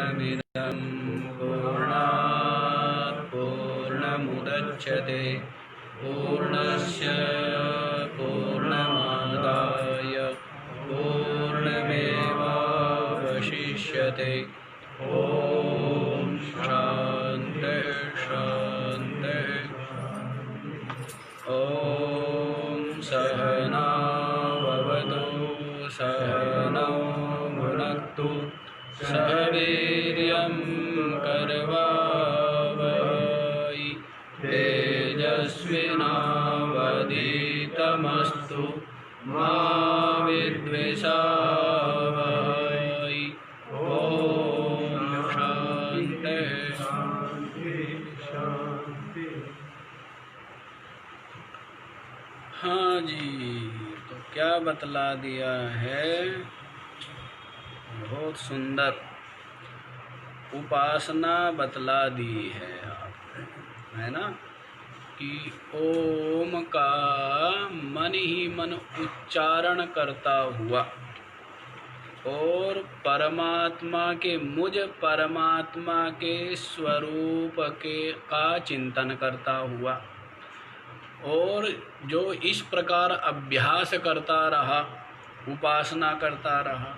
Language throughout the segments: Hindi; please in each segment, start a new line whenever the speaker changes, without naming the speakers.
पूर्णमिदं पूर्णात् पूर्णमुदच्यते पूर्णस्य पूर्णमादाय पूर्णमेवावशिष्यते। ॐ शान्ति शान्ति। ॐ सहना भवतु सहनौ भुनक्तु सह वीर्यं करवावहै तेजस्विनावधीतमस्तु मा विद्विषावहै। ॐ शान्ति शान्ति। हाँ जी, तो क्या बतला दिया है, बहुत सुंदर उपासना बतला दी है आपने, है ना, कि ओम का मन ही मन उच्चारण करता हुआ और परमात्मा के मुझ परमात्मा के स्वरूप का चिंतन करता हुआ और जो इस प्रकार अभ्यास करता रहा, उपासना करता रहा,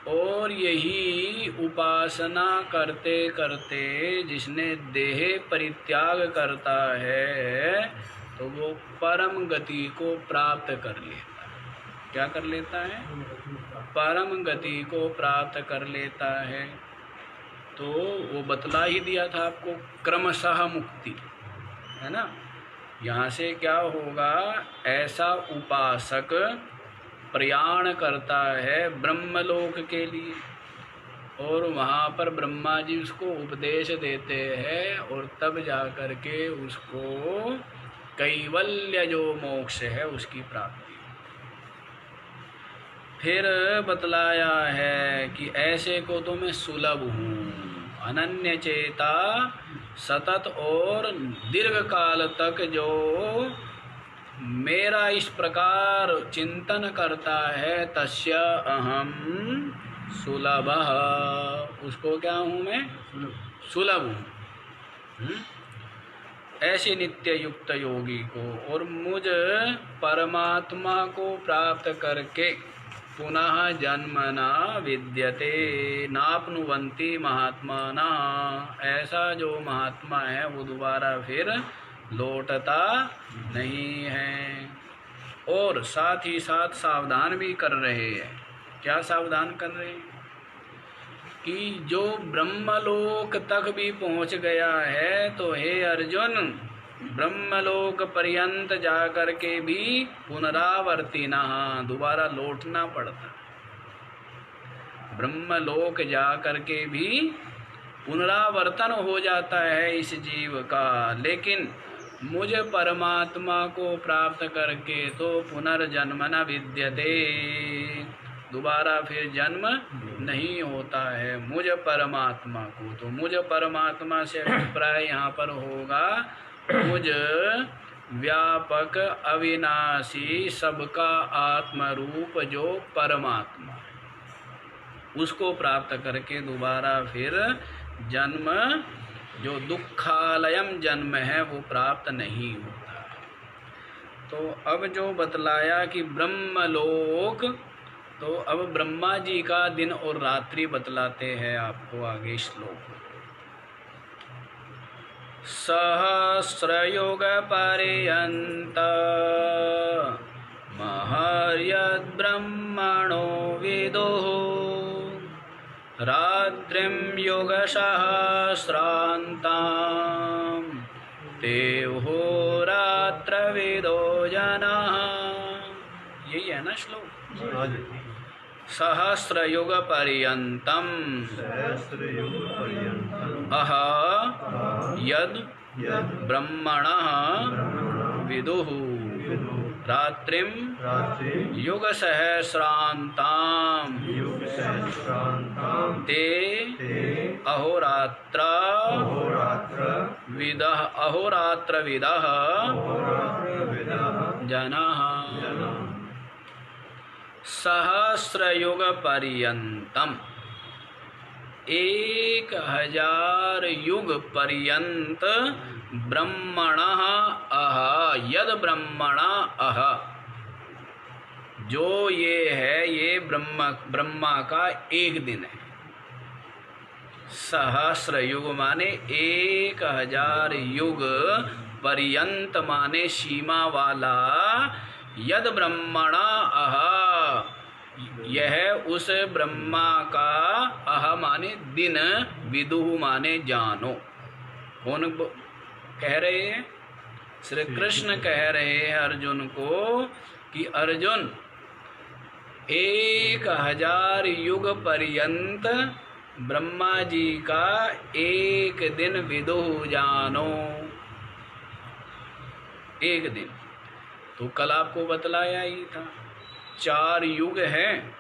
और यही उपासना करते करते जिसने देह परित्याग करता है तो वो परम गति को प्राप्त कर लेता है। क्या कर लेता है? परम गति को प्राप्त कर लेता है। तो वो बतला ही दिया था आपको, क्रमशः मुक्ति, है ना। यहाँ से क्या होगा, ऐसा उपासक प्रयाण करता है ब्रह्मलोक के लिए और वहाँ पर ब्रह्मा जी उसको उपदेश देते हैं और तब जा कर के उसको कैवल्य जो मोक्ष है उसकी प्राप्ति। फिर बतलाया है कि ऐसे को तो मैं सुलभ हूँ, अनन्य चेता सतत और दीर्घ काल तक जो मेरा इस प्रकार चिंतन करता है, तस्य अहम सुलभः, उसको क्या हूँ मैं? सुलभ हूँ। ऐसे नित्य युक्त योगी को और मुझ परमात्मा को प्राप्त करके पुनः जन्म न विद्यते नाप्नुवन्ति महात्माना, ऐसा जो महात्मा है वो दोबारा फिर लौटता नहीं है। और साथ ही साथ सावधान भी कर रहे हैं। क्या सावधान कर रहे हैं? कि जो ब्रह्मलोक तक भी पहुंच गया है तो हे अर्जुन, ब्रह्मलोक पर्यंत जाकर के भी पुनरावर्ती न, दोबारा लौटना पड़ता। ब्रह्मलोक जाकर के भी पुनरावर्तन हो जाता है इस जीव का, लेकिन मुझ परमात्मा को प्राप्त करके तो पुनर्जन्म न विद्यते, दोबारा फिर जन्म नहीं होता है मुझ परमात्मा को। तो मुझ परमात्मा से अभिप्राय यहाँ पर होगा मुझ व्यापक अविनाशी सबका आत्मरूप जो परमात्मा है, उसको प्राप्त करके दोबारा फिर जन्म, जो दुखालयम जन्म है, वो प्राप्त नहीं होता है। तो अब जो बतलाया कि ब्रह्मलोक, तो अब ब्रह्मा जी का दिन और रात्रि बतलाते हैं आपको आगे श्लोक। सहस्रयुग पर्यंत महर्यद् ब्रह्मणो विदुः रात्रिं युगसहस्रान्तां ते होरात्रविदो जनाः। यही है ना श्लोक? सहस्रयुग पर्यंतम अह यद ब्रह्मणः विदुः रात्रिं युग सहस्रान्तां ते अहोरात्र विदः जनाः। सहस्रयुग पर्यंतम, 1000 युग पर्यंत ब्रह्मणः अह यद ब्रह्मणा अह, जो ये है ये ब्रह्मा का एक दिन है। सहस्र युग माने 1000 युग पर्यंत माने सीमा वाला, यद ब्रह्मणा अह यह उस ब्रह्मा का, अह माने दिन, विदुः माने जानो। कौन कह रहे हैं? श्री कृष्ण कह रहे हैं अर्जुन को कि अर्जुन 1000 युग पर्यंत ब्रह्मा जी का एक दिन विदुः जानो। एक दिन तो कल आपको बतलाया ही था 4 युग हैं,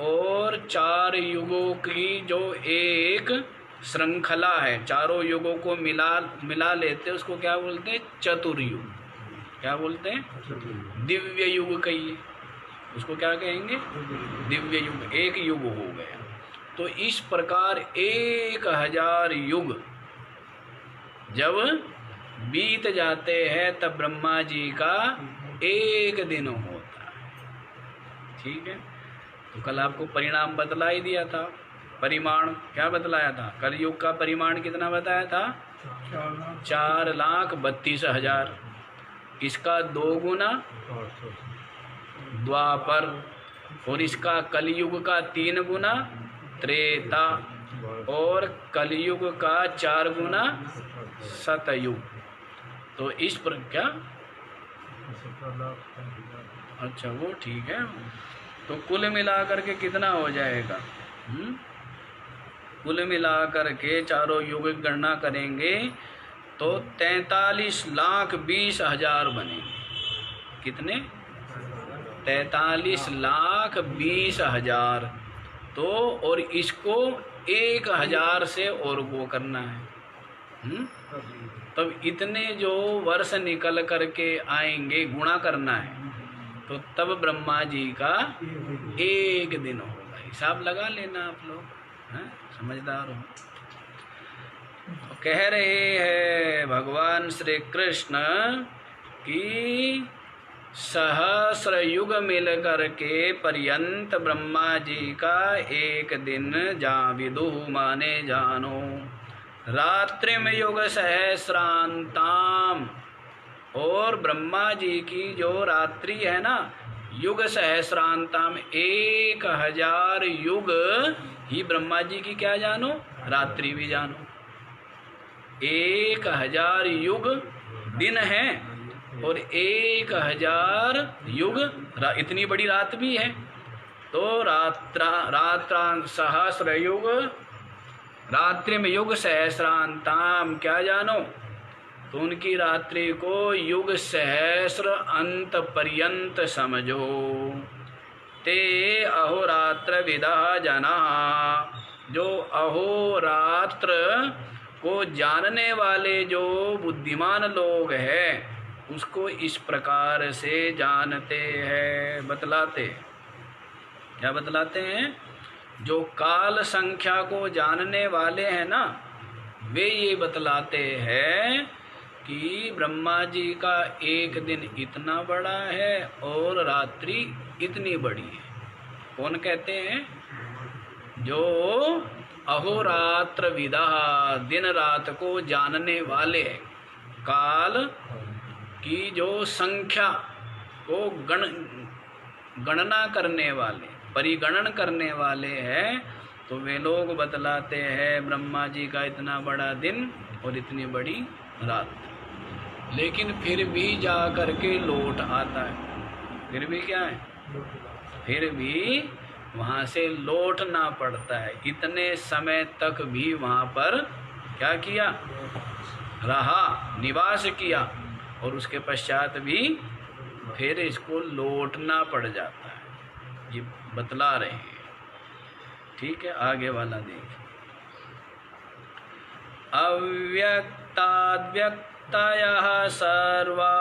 और 4 युगों की जो एक श्रृंखला है, चारों युगों को मिला लेते उसको क्या बोलते हैं? चतुर्युग। क्या बोलते हैं? दिव्य युग कहिए उसको, क्या कहेंगे? दिव्य युग। एक युग हो गया। तो इस प्रकार 1000 युग जब बीत जाते हैं तब ब्रह्मा जी का एक दिन होता है। ठीक है, तो कल आपको परिणाम बतला ही दिया था। परिमाण क्या बतलाया था? कलयुग का परिमाण कितना बताया था? 4,32,000। इसका 2 गुना द्वापर, और इसका कलयुग का 3 गुना त्रेता, और कलयुग का 4 गुना सतयुग। तो इस पर क्या, अच्छा वो ठीक है। तो कुल मिलाकर के कितना हो जाएगा? कुल मिलाकर के चारों युग की गणना करेंगे तो 43,20,000 बनेंगे। कितने? 43,20,000। तो और इसको 1000 से और वो करना है। तब इतने जो वर्ष निकल करके आएंगे, गुणा करना है, तो तब ब्रह्मा जी का एक दिन होगा। हिसाब लगा लेना आप लोग, हैं? समझदार हो। तो कह रहे हैं भगवान श्री कृष्ण कि सहस्र युग मिल करके पर्यंत ब्रह्मा जी का एक दिन विदुः माने जानो। रात्रिम युग सहस्रांताम, और ब्रह्मा जी की जो रात्रि है ना, युग सहस्रांताम 1000 युग ही ब्रह्मा जी की क्या जानो? रात्रि भी जानो। 1000 युग दिन है और 1000 युग इतनी बड़ी रात भी है। तो रात्रा सहस्र युग, रात्रि में युग सहस्रांताम क्या जानो? तो उनकी रात्रि को युग सहस्र अंत पर्यंत समझो। ते अहोरात्र विदा जना, जो अहोरात्र को जानने वाले जो बुद्धिमान लोग हैं उसको इस प्रकार से जानते हैं, बतलाते। क्या बतलाते हैं? जो काल संख्या को जानने वाले हैं ना, वे ये बतलाते हैं कि ब्रह्मा जी का एक दिन इतना बड़ा है और रात्रि इतनी बड़ी है। कौन कहते हैं? जो अहोरात्र विदा, दिन रात को जानने वाले, काल की जो संख्या को गणना करने वाले, परिगणन करने वाले हैं, तो वे लोग बतलाते हैं ब्रह्मा जी का इतना बड़ा दिन और इतनी बड़ी रात। लेकिन फिर भी जा करके लौट आता है। फिर भी क्या है? फिर भी वहाँ से लौटना पड़ता है। इतने समय तक भी वहाँ पर क्या किया? रहा, निवास किया, और उसके पश्चात भी फिर इसको लौटना पड़ जाता है। ये बतला रहे हैं। ठीक है, आगे वाला देखिए। अव्यक्ताद्व्यक्तयः सर्वा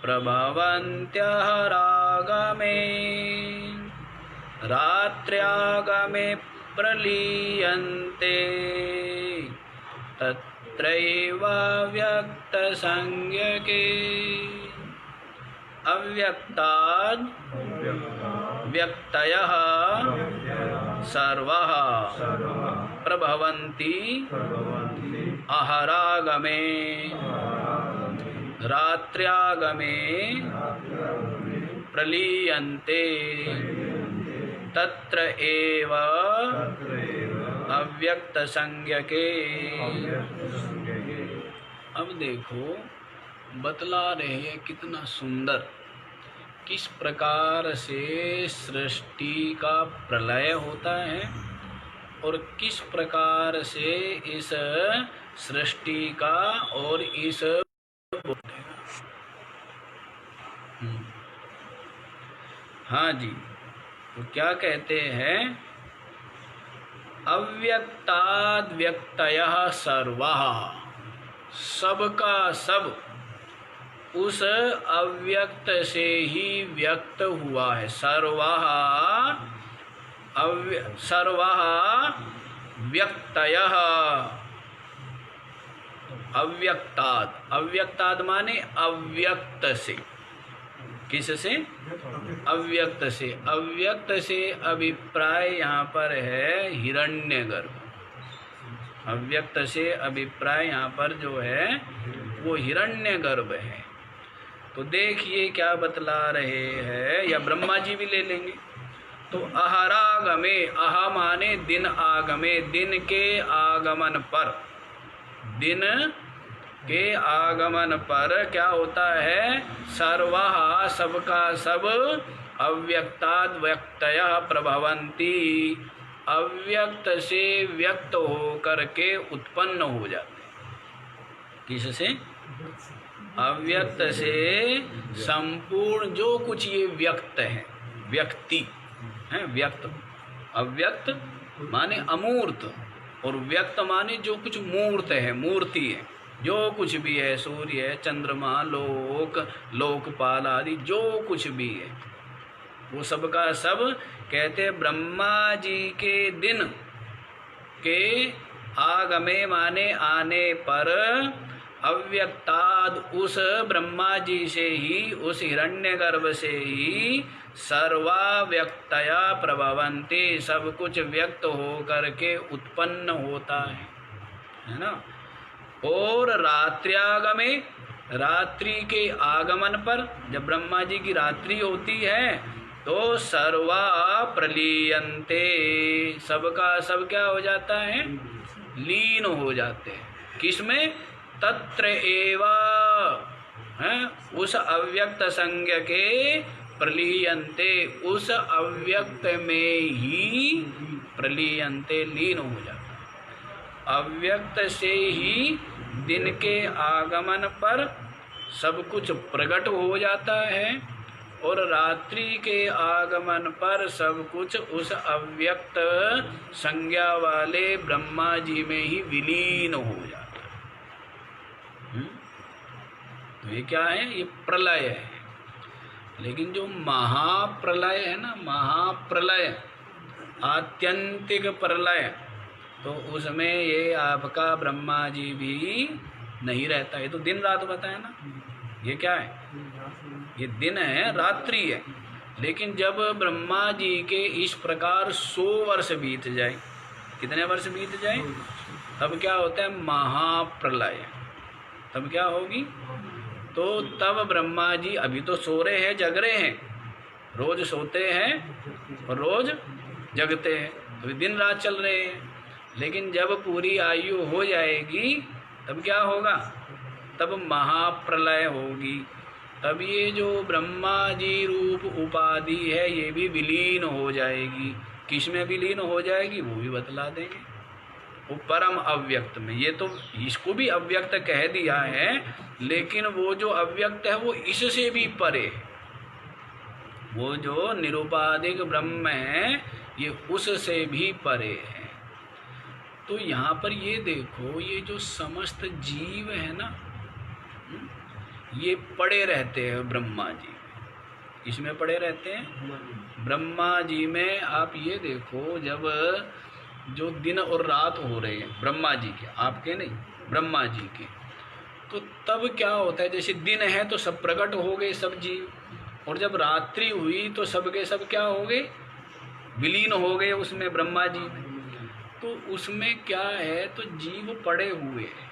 प्रभवन्त्यः रागमे, रात्र्यागमे प्रलीयन्ते तत्रैवाव्यक्तसंज्ञके अव्यक्ताद् व्यक्तयः सर्वः प्रभवन्ति अहरागमे रात्र्यागमे प्रलीयन्ते तत्र एव अव्यक्तसंज्ञके। अब देखो बतला रहे हैं कितना सुंदर, किस प्रकार से सृष्टि का प्रलय होता है और किस प्रकार से इस सृष्टि का और इस हाँ जी, तो क्या कहते हैं, अव्यक्ताद् व्यक्तयः सर्वः, सबका सब उस अव्यक्त से ही व्यक्त हुआ है। सर्वः व्यक्तयः, अव्यक्ताद्, अव्यक्ताद् माने अव्यक्त से, किससे? अव्यक्त से। अव्यक्त से अभिप्राय यहाँ पर है हिरण्यगर्भ। अव्यक्त से अभिप्राय यहाँ पर जो है वो हिरण्यगर्भ है। तो देखिए क्या बतला रहे हैं, या ब्रह्मा जी भी ले लेंगे। तो अहरागमे, अह माने दिन आगमे, दिन के आगमन पर, दिन के आगमन पर क्या होता है, सर्वः सबका सब अव्यक्ताद् व्यक्तयः प्रभवन्ति, अव्यक्त से व्यक्त हो करके उत्पन्न हो जाते हैं। किससे? अव्यक्त से संपूर्ण जो कुछ ये व्यक्त है, व्यक्ति है, व्यक्त। अव्यक्त माने अमूर्त और व्यक्त माने जो कुछ मूर्त है, मूर्ति है, जो कुछ भी है, सूर्य है, चंद्रमा, लोक, लोकपाल आदि जो कुछ भी है, वो सबका सब कहते ब्रह्मा जी के दिन के आगमे माने आने पर अव्यक्ताद्, उस ब्रह्मा जी से ही, उस हिरण्यगर्भ से ही सर्वा व्यक्तया प्रभवन्ति, सब कुछ व्यक्त हो करके उत्पन्न होता है ना। और रात्र्यागमे, रात्रि के आगमन पर, जब ब्रह्मा जी की रात्रि होती है तो सर्वा प्रलीयन्ते, सबका सब क्या हो जाता है, लीन हो जाते हैं। किसमें? तत्र एव, उस अव्यक्त संज्ञ के प्रलीयन्ते, उस अव्यक्त में ही प्रलीयन्ते, लीन हो जाता है। अव्यक्त से ही दिन के आगमन पर सब कुछ प्रकट हो जाता है और रात्रि के आगमन पर सब कुछ उस अव्यक्त संज्ञा वाले ब्रह्मा जी में ही विलीन हो जाता है। तो ये क्या है? ये प्रलय है। लेकिन जो महाप्रलय है ना, महाप्रलय, आत्यंतिक प्रलय, तो उसमें ये आपका ब्रह्मा जी भी नहीं रहता। ये तो दिन रात बताया ना, ये क्या है? ये दिन है, रात्रि है। लेकिन जब ब्रह्मा जी के इस प्रकार 100 वर्ष बीत जाए, कितने वर्ष बीत जाए, तब क्या होता है? महाप्रलय। तब क्या होगी? तो तब ब्रह्मा जी अभी तो सो रहे हैं, जग रहे हैं, रोज सोते हैं और रोज जगते हैं, अभी दिन रात चल रहे हैं। लेकिन जब पूरी आयु हो जाएगी तब क्या होगा? तब महाप्रलय होगी। तब ये जो ब्रह्मा जी रूप उपाधि है ये भी विलीन हो जाएगी। किस में विलीन हो जाएगी वो भी बतला देंगे, वो परम अव्यक्त में। ये तो इसको भी अव्यक्त कह दिया है, लेकिन वो जो अव्यक्त है वो इससे भी परे है। वो जो निरुपाधिक ब्रह्म है ये उससे भी परे है। तो यहाँ पर ये देखो, ये जो समस्त जीव है ना, ये पड़े रहते हैं ब्रह्मा जी में। इसमें पड़े रहते हैं ब्रह्मा जी में। आप ये देखो, जब जो दिन और रात हो रहे हैं ब्रह्मा जी के, आपके नहीं, ब्रह्मा जी के, तो तब क्या होता है, जैसे दिन है तो सब प्रकट हो गए सब जीव, और जब रात्रि हुई तो सब के सब क्या हो गए, विलीन हो गए उसमें ब्रह्मा जी में। तो उसमें क्या है, तो जीव पड़े हुए हैं,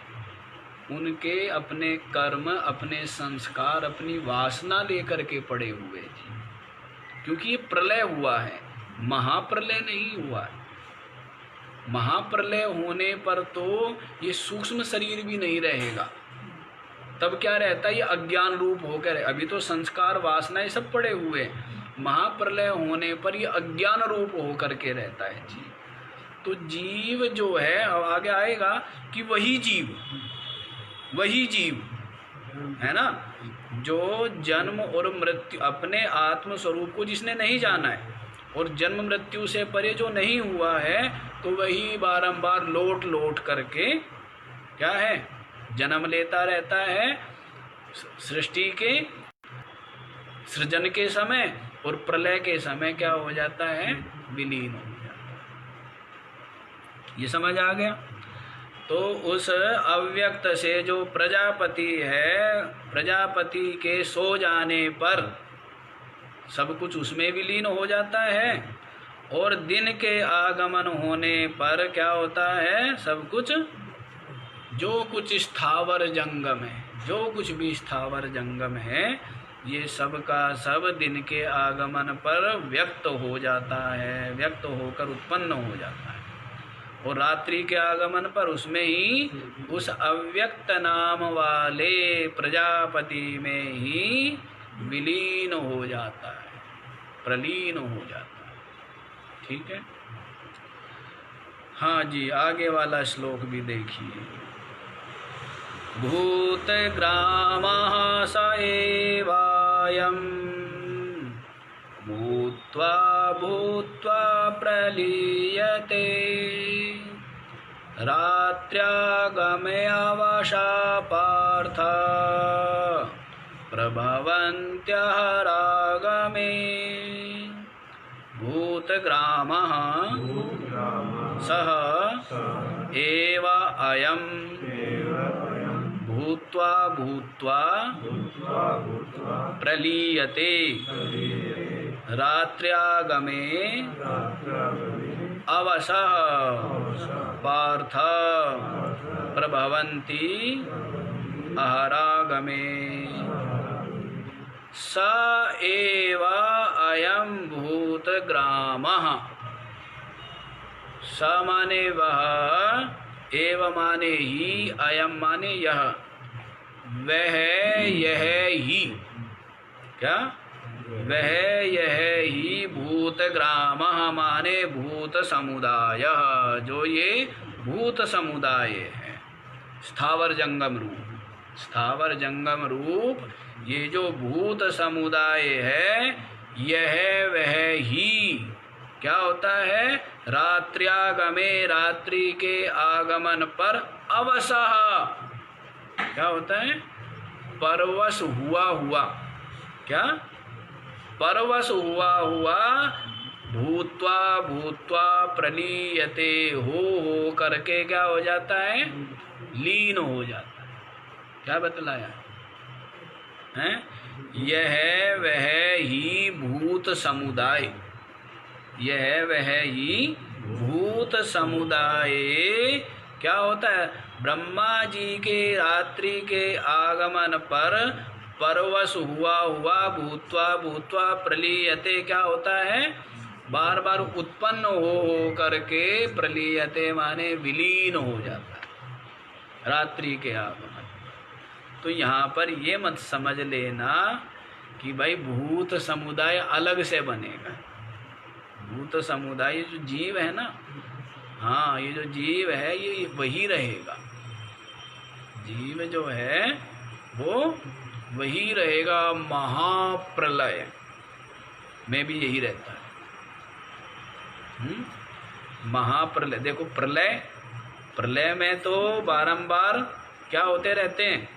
उनके अपने कर्म, अपने संस्कार, अपनी वासना लेकर के पड़े हुए जी, क्योंकि ये प्रलय हुआ है, महाप्रलय नहीं हुआ है। महाप्रलय होने पर तो ये सूक्ष्म शरीर भी नहीं रहेगा, तब क्या रहता है, ये अज्ञान रूप होकर, अभी तो संस्कार वासनाएं सब पड़े हुए हैं, महाप्रलय होने पर ये अज्ञान रूप होकर के रहता है जी। तो जीव जो है, अब आगे आएगा कि वही जीव है ना, जो जन्म और मृत्यु, अपने आत्म स्वरूप को जिसने नहीं जाना है और जन्म मृत्यु से परे जो नहीं हुआ है, तो वही बारंबार लौट लौट करके क्या है, जन्म लेता रहता है, सृष्टि के सृजन के समय और प्रलय के समय क्या हो जाता है, विलीन हो जाता है। ये समझ आ गया। तो उस अव्यक्त से जो प्रजापति है, प्रजापति के सो जाने पर सब कुछ उसमें विलीन हो जाता है, और दिन के आगमन होने पर क्या होता है, सब कुछ जो कुछ स्थावर जंगम है, जो कुछ भी स्थावर जंगम है, ये सब का सब दिन के आगमन पर व्यक्त हो जाता है, व्यक्त होकर उत्पन्न हो जाता है, और रात्रि के आगमन पर उसमें ही उस अव्यक्त नाम वाले प्रजापति में ही विलीन हो जाता है, प्रलीन हो जाता है। ठीक है। हाँ जी, आगे वाला श्लोक भी देखिए। भूतग्रामः स एवायं भूत्वा भूत्वा प्रलीयते रात्र्यागमे अवशा पार्थ प्रभवन्त्यः रागमे। भूतग्रामः सः एव अयं भूत्वा भूत्वा प्रलीयते रात्र्यागमे अवशः पार्थ प्रभवन्ति अहरागमे। स एव अयं भूतग्रामः, स माने वह, एव माने ही, अयम माने यह, वह यह ही, क्या, वह यह ही भूतग्रामः माने भूत समुदाय, जो ये भूत समुदाय है, स्थावर जंगम रूप, स्थावर जंगम रूप ये जो भूत समुदाय है, यह वह ही क्या होता है, रात्र्यागमे, रात्रि के आगमन पर अवसः, क्या होता है, परवश हुआ हुआ, क्या, परवश हुआ हुआ, भूत्वा भूत्वा प्रलीयते, हो करके क्या हो जाता है, लीन हो जाता है। क्या बतलाया है, यह वह ही भूत समुदाय, यह वह ही भूत समुदाय क्या होता है, ब्रह्मा जी के रात्रि के आगमन पर परवश हुआ हुआ, भूत्वा भूत्वा प्रलीयते क्या होता है, बार बार उत्पन्न हो करके, प्रलीयते माने विलीन हो जाता है रात्रि के आगमन। तो यहाँ पर ये मत समझ लेना कि भाई भूत समुदाय अलग से बनेगा। भूत समुदाय जो जीव है ना, हाँ, ये जो जीव है ये वही रहेगा, जीव जो है वो वही रहेगा, महाप्रलय में भी यही रहता है। महाप्रलय, देखो प्रलय, प्रलय में तो बारंबार क्या होते रहते हैं,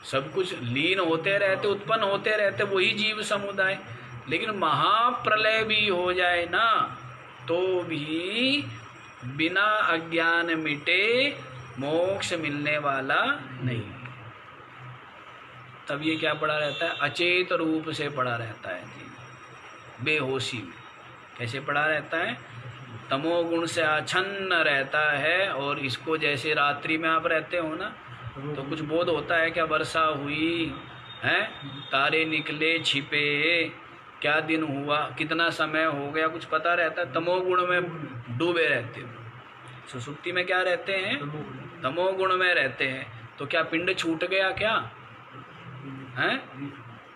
सब कुछ लीन होते रहते, उत्पन्न होते रहते, वही जीव समुदाय। लेकिन महाप्रलय भी हो जाए ना, तो भी बिना अज्ञान मिटे मोक्ष मिलने वाला नहीं। तब ये क्या पड़ा रहता है? अचेत रूप से पड़ा रहता है जी, बेहोशी में। कैसे पड़ा रहता है? तमोगुण से आच्छन्न रहता है। और इसको जैसे रात्रि में आप रहते हो ना, तो कुछ बोध होता है क्या? वर्षा हुई है, तारे निकले छिपे, क्या दिन हुआ, कितना समय हो गया, कुछ पता रहता है? तमोगुण में डूबे रहते हो। सुसुप्ति में क्या रहते हैं? तमोगुण में रहते हैं। तो क्या पिंड छूट गया क्या है?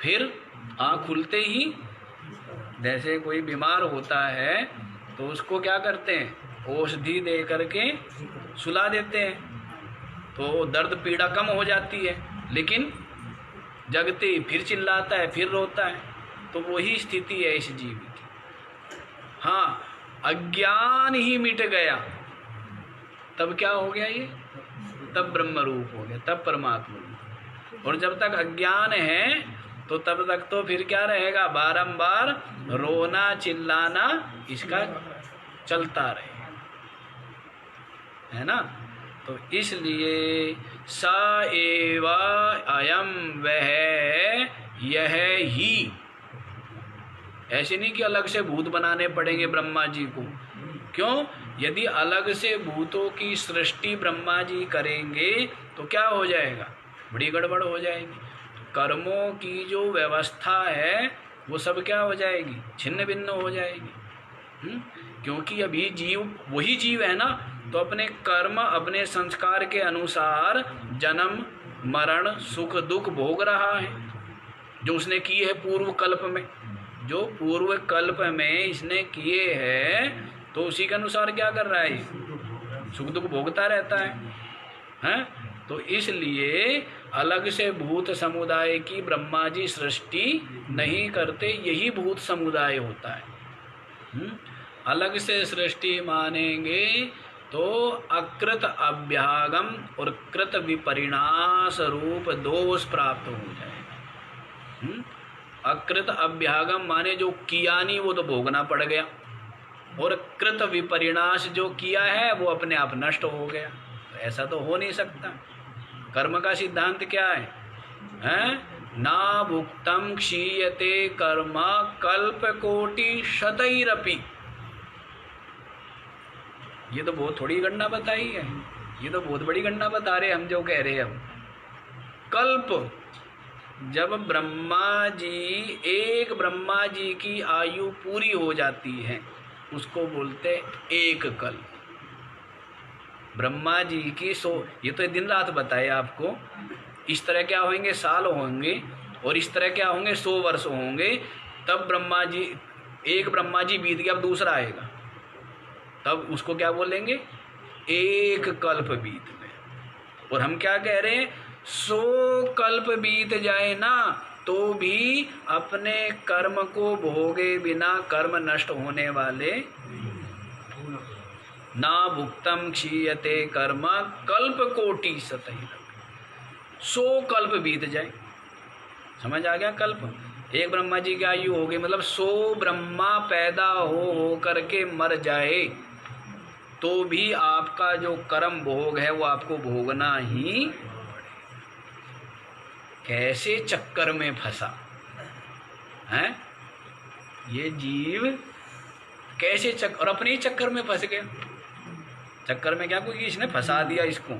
फिर आँख खुलते ही जैसे कोई बीमार होता है तो उसको क्या करते हैं? औषधि दे करके सुला देते हैं, तो दर्द पीड़ा कम हो जाती है। लेकिन जगते ही फिर चिल्लाता है, फिर रोता है। तो वही स्थिति है इस जीव की। हाँ, अज्ञान ही मिट गया, तब क्या हो गया ये? तब ब्रह्म रूप हो गया, तब परमात्मा रूप। और जब तक अज्ञान है तो तब तक तो फिर क्या रहेगा? बारंबार रोना चिल्लाना इसका चलता रहेगा, है ना? तो इसलिए स एव अयम वह यह ही। ऐसे नहीं कि अलग से भूत बनाने पड़ेंगे ब्रह्मा जी को। क्यों? यदि अलग से भूतों की सृष्टि ब्रह्मा जी करेंगे तो क्या हो जाएगा? बड़ी गड़बड़ हो जाएगी। कर्मों की जो व्यवस्था है वो सब क्या हो जाएगी? छिन्न भिन्न हो जाएगी। क्योंकि अभी जीव वही जीव है ना, तो अपने कर्म अपने संस्कार के अनुसार जन्म मरण सुख दुख भोग रहा है, जो उसने किए है पूर्व कल्प में। जो पूर्व कल्प में इसने किए हैं तो उसी के अनुसार क्या कर रहा है? सुख दुख भोगता रहता है? तो इसलिए अलग से भूत समुदाय की ब्रह्मा जी सृष्टि नहीं करते, यही भूत समुदाय होता है। अलग से सृष्टि मानेंगे तो अकृत अभ्यागम और कृत विपरिणास रूप दोष प्राप्त हो जाएगा। अकृत अभ्यागम माने जो किया नहीं वो तो भोगना पड़ गया, और कृत विपरिणास जो किया है वो अपने आप नष्ट हो गया। तो ऐसा तो हो नहीं सकता। कर्म का सिद्धांत क्या है? ना भुक्तम क्षीयते कर्म कल्प कोटि शतैरपि। ये तो बहुत थोड़ी गणना बताई है, ये तो बहुत बड़ी गणना बता रहे हम जो कह रहे हैं। हम कल्प, जब ब्रह्मा जी एक ब्रह्मा जी की आयु पूरी हो जाती है उसको बोलते एक कल्प। ब्रह्मा जी की ये तो दिन रात बताए आपको। इस तरह क्या होंगे? साल होंगे, और इस तरह क्या होंगे? 100 वर्ष होंगे। तब ब्रह्मा जी, एक ब्रह्मा जी बीत गया, अब दूसरा आएगा, तब उसको क्या बोलेंगे? एक कल्प बीत गए। और हम क्या कह रहे हैं? 100 कल्प बीत जाए ना तो भी अपने कर्म को भोगे बिना कर्म नष्ट होने वाले। ना भुक्तम क्षीयते कर्म कल्प कोटि शतैरपि। 100 कल्प बीत जाए, समझ आ गया? कल्प एक ब्रह्मा जी की आयु हो गई, मतलब 100 ब्रह्मा पैदा हो करके मर जाए तो भी आपका जो कर्म भोग है वो आपको भोगना ही। कैसे चक्कर में फंसा है ये जीव? कैसे और अपने ही चक्कर में फंस गया। चक्कर में क्या? कोई इसने फंसा दिया इसको,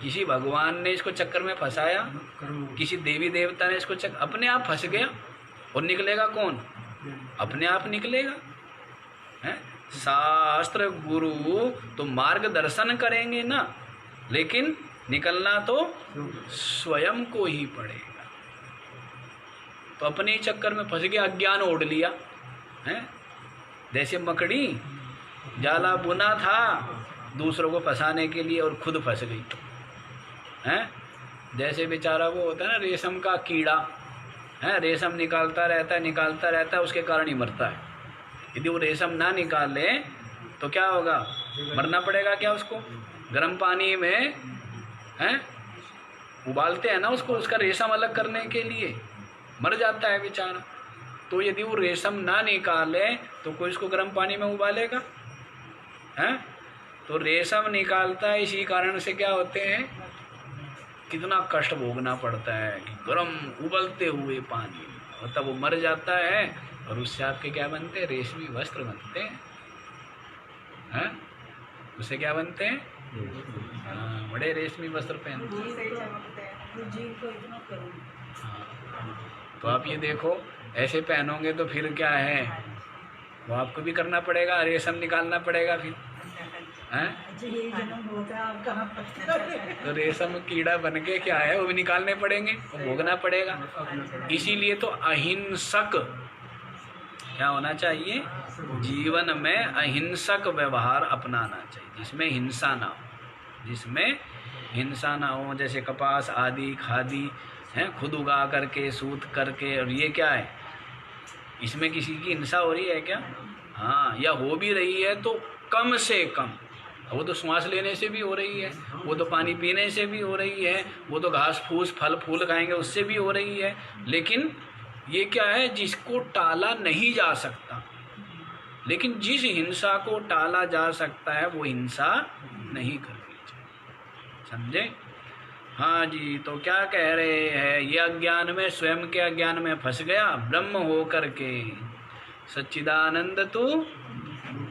किसी भगवान ने इसको चक्कर में फंसाया, किसी देवी देवता ने इसको अपने आप फंस गया। और निकलेगा कौन? अपने आप निकलेगा। है शास्त्र गुरु तो मार्गदर्शन करेंगे ना, लेकिन निकलना तो स्वयं को ही पड़ेगा। तो अपने ही चक्कर में फंस गया, अज्ञान ओढ़ लिया है। जैसे मकड़ी जाला बुना था दूसरों को फंसाने के लिए और खुद फंस गई है। जैसे बेचारा वो होता है ना रेशम का कीड़ा है, रेशम निकालता रहता है, उसके कारण ही मरता है। यदि वो रेशम ना निकाले तो क्या होगा? मरना पड़ेगा क्या उसको? गर्म पानी में है उबालते हैं ना उसको, उसका रेशम अलग करने के लिए, मर जाता है बेचारा। तो यदि वो रेशम ना निकाले तो कोई इसको गर्म पानी में उबालेगा? हैं? तो रेशम निकालता है, इसी कारण से क्या होते हैं, कितना कष्ट भोगना पड़ता है कि गर्म उबलते हुए पानी, और तब वो मर जाता है और उससे आपके क्या बनते हैं, रेशमी वस्त्र बनते हैं। हाँ, उससे क्या बनते हैं, हाँ, बड़े रेशमी वस्त्र पहनते हैं। हाँ, तो आप ये देखो, ऐसे पहनोगे तो फिर क्या है, वो आपको भी करना पड़ेगा, रेशम निकालना पड़ेगा फिर। हैं? तो रेशम कीड़ा बन के क्या है, वो भी निकालने पड़ेंगे, वो भोगना पड़ेगा। इसीलिए तो अहिंसक क्या होना चाहिए, जीवन में अहिंसक व्यवहार अपनाना चाहिए, जिसमें हिंसा ना हो, जिसमें हिंसा ना हो। जैसे कपास आदि खादी हैं, खुद उगा करके सूत करके, और ये क्या है, इसमें किसी की हिंसा हो रही है क्या? हाँ, या हो भी रही है तो कम से कम। वो तो श्वास लेने से भी हो रही है, वो तो पानी पीने से भी हो रही है, वो तो घास फूस फल फूल खाएंगे उससे भी हो रही है। लेकिन ये क्या है, जिसको टाला नहीं जा सकता, लेकिन जिस हिंसा को टाला जा सकता है वो हिंसा नहीं करनी चाहिए। समझे? हाँ जी, तो क्या कह रहे हैं, ये अज्ञान में, स्वयं के अज्ञान में फंस गया, ब्रह्म हो करके सच्चिदानंद तू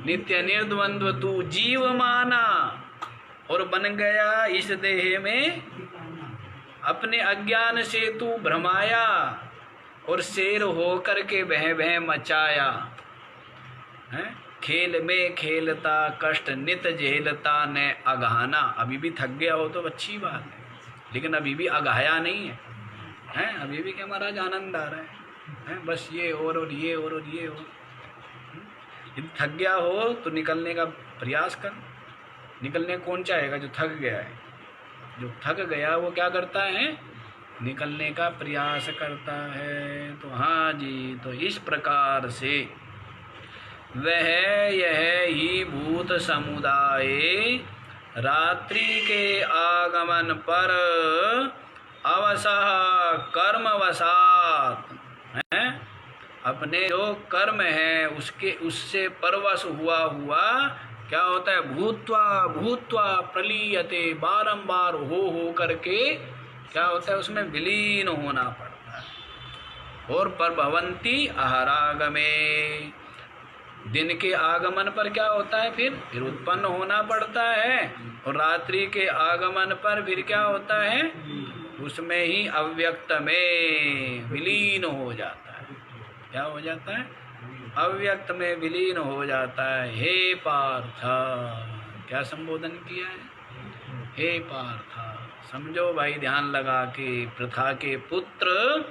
नित्य निर्द्वंद्व तू जीव माना, और बन गया इस देह में, अपने अज्ञान से तू भ्रमाया, और शेर हो करके भय भय मचाया है। खेल में खेलता कष्ट नित झेलता ने अगहाना। अभी भी थक गया हो तो अच्छी बात है, लेकिन अभी भी अगहाया नहीं है, हैं? अभी भी क्या महाराज आनंद आ रहा है, बस ये और ये और ये और। यदि थक गया हो तो निकलने का प्रयास कर। निकलने कौन चाहेगा, जो थक गया है। जो थक गया वो क्या करता है, निकलने का प्रयास करता है। तो हाँ जी, तो इस प्रकार से वह यह ही भूत समुदाय रात्रि के आगमन पर अवसह कर्मवशात है, अपने जो कर्म है उससे परवश हुआ क्या होता है, भूत्वा भूत्वा प्रलीयते, बारंबार हो करके क्या होता है, उसमें विलीन होना पड़ता है। और प्रभवंती अहरागमे, दिन के आगमन पर क्या होता है, फिर उत्पन्न होना पड़ता है। और रात्रि के आगमन पर फिर क्या होता है, उसमें ही अव्यक्त में विलीन हो जाता है। क्या हो जाता है, अव्यक्त में विलीन हो जाता है। हे पार्थ, क्या संबोधन किया है, हे पार्थ, समझो भाई ध्यान लगा के, प्रथा के पुत्र।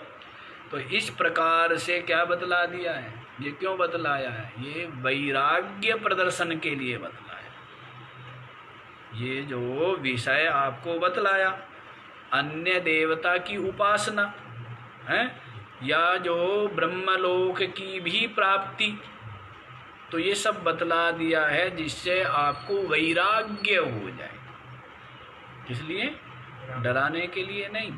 तो इस प्रकार से क्या बतला दिया है, ये क्यों बतलाया है, ये वैराग्य प्रदर्शन के लिए बतलाया। ये जो विषय आपको बतलाया, अन्य देवता की उपासना है, या जो ब्रह्मलोक की भी प्राप्ति, तो ये सब बतला दिया है जिससे आपको वैराग्य हो जाए। इसलिए डराने के लिए नहीं,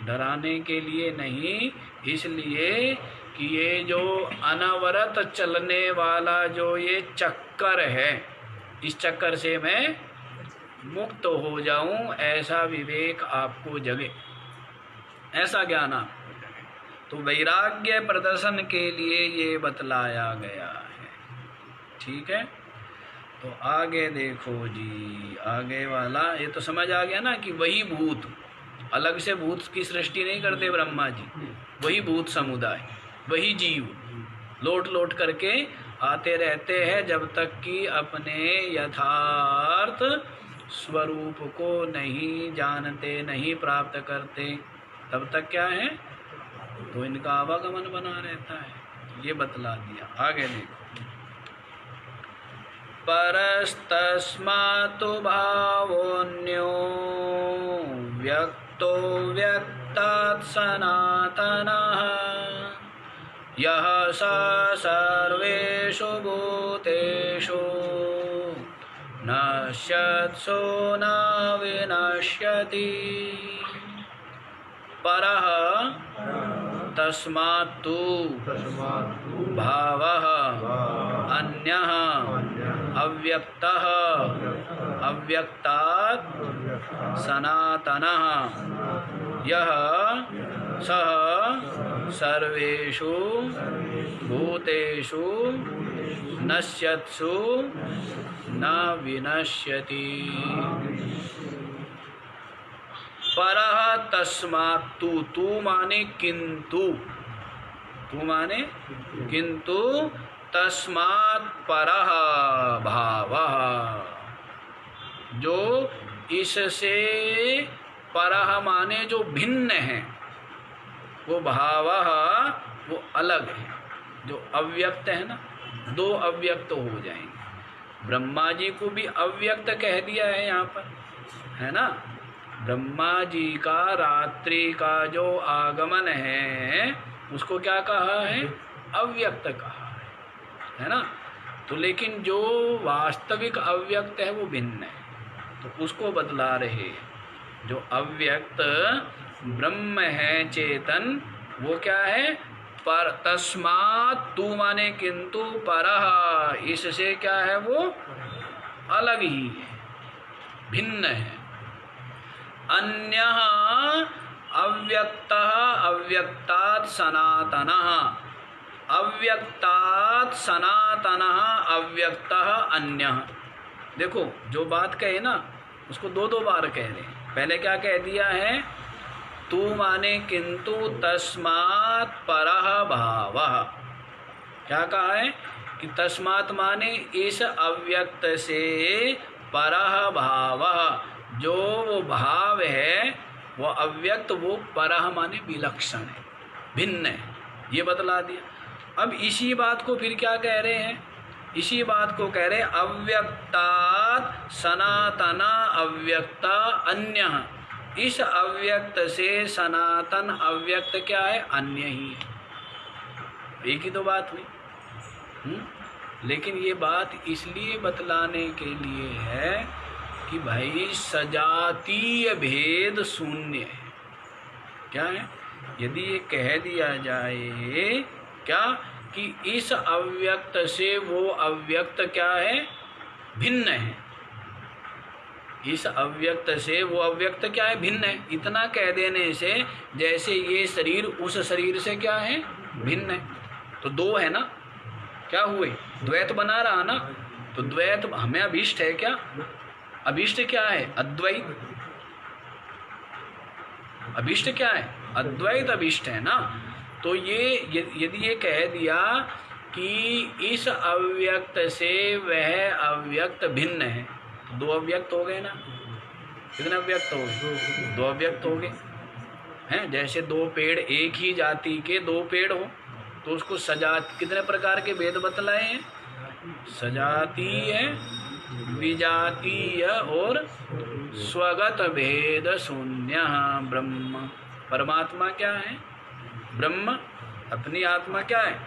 डराने के लिए नहीं, इसलिए कि ये जो अनवरत चलने वाला जो ये चक्कर है, इस चक्कर से मैं मुक्त हो जाऊं, ऐसा विवेक आपको जगे, ऐसा ज्ञान आपको जगे। तो वैराग्य प्रदर्शन के लिए ये बतलाया गया है। ठीक है, तो आगे देखो जी, आगे वाला ये तो समझ आ गया ना कि वही भूत, अलग से भूत की सृष्टि नहीं करते ब्रह्मा जी, वही भूत समुदाय, वही जीव लौट लौट करके आते रहते हैं, जब तक कि अपने यथार्थ स्वरूप को नहीं जानते, नहीं प्राप्त करते, तब तक क्या है, तो इनका आवागमन बना रहता है। ये बतला दिया। आगे देखो, परस्तस्मात्तु भावोऽन्यो व्यक्तो व्यक्तात् सनातनः, यः स सर्वेषु भूतेषु नश्यत्सु न विनश्यति। परः तस्मात्तु भावः अन्यः अव्यक्तः अव्यक्तात् सनातनः यः सः सर्वेषु भूतेषु नश्यत्सु न विनश्यति। परः तस्मात् तू माने किंतु, तू माने किंतु, तस्मात् परः भावः, जो इससे परः माने जो भिन्न है, वो भावः वो अलग है। जो अव्यक्त है ना, दो अव्यक्त हो जाएंगे। ब्रह्मा जी को भी अव्यक्त कह दिया है यहाँ पर, है ना। ब्रह्मा जी का रात्रि का जो आगमन है उसको क्या कहा है? अव्यक्त कहा है ना। तो लेकिन जो वास्तविक अव्यक्त है वो भिन्न है, तो उसको बतला रहे। जो अव्यक्त ब्रह्म है चेतन, वो क्या है? पर तस्मात् तू माने किंतु, परः इससे क्या है? वो अलग ही है, भिन्न है। अन्यः अव्यक्तः अव्यक्तात् सनातनः, अव्यक्तात् सनातनः अव्यक्तः अन्यः। देखो जो बात कहे ना उसको दो दो बार कह रहे हैं। पहले क्या कह दिया है? तू माने किंतु तस्मात् परः भावः। क्या कहा है? कि तस्मात् माने इस अव्यक्त से परः भावः, जो वो भाव है वो अव्यक्त, वो परः माने विलक्षण है, भिन्न है, ये बतला दिया। अब इसी बात को फिर क्या कह रहे हैं? इसी बात को कह रहे अव्यक्तात् सनातन अव्यक्ता अन्यः। इस अव्यक्त से सनातन अव्यक्त क्या है? अन्य ही है। एक ही तो बात हुई। लेकिन ये बात इसलिए बतलाने के लिए है कि भाई सजातीय भेद शून्य है। क्या है? यदि ये कह दिया जाए क्या कि इस अव्यक्त से वो अव्यक्त क्या है? भिन्न है। इस अव्यक्त से वो अव्यक्त क्या है? भिन्न है। इतना कह देने से जैसे ये शरीर उस शरीर से क्या है? भिन्न है। तो दो है ना, क्या हुए? द्वैत बना रहा ना। तो द्वैत हमें अभीष्ट है क्या? अभीष्ट क्या है? अद्वैत। अभीष्ट क्या है? अद्वैत अभीष्ट है ना। तो ये यदि ये कह दिया कि इस अव्यक्त से वह अव्यक्त भिन्न है, तो दो अव्यक्त हो गए ना। कितने अव्यक्त हो गए? दो अव्यक्त हो गए हैं। जैसे दो पेड़, एक ही जाति के दो पेड़ हो तो उसको कितने प्रकार के भेद बतलाए हैं? सजातीय, विजातीय और स्वगत भेद शून्य ब्रह्म। परमात्मा क्या है? ब्रह्म। अपनी आत्मा क्या है?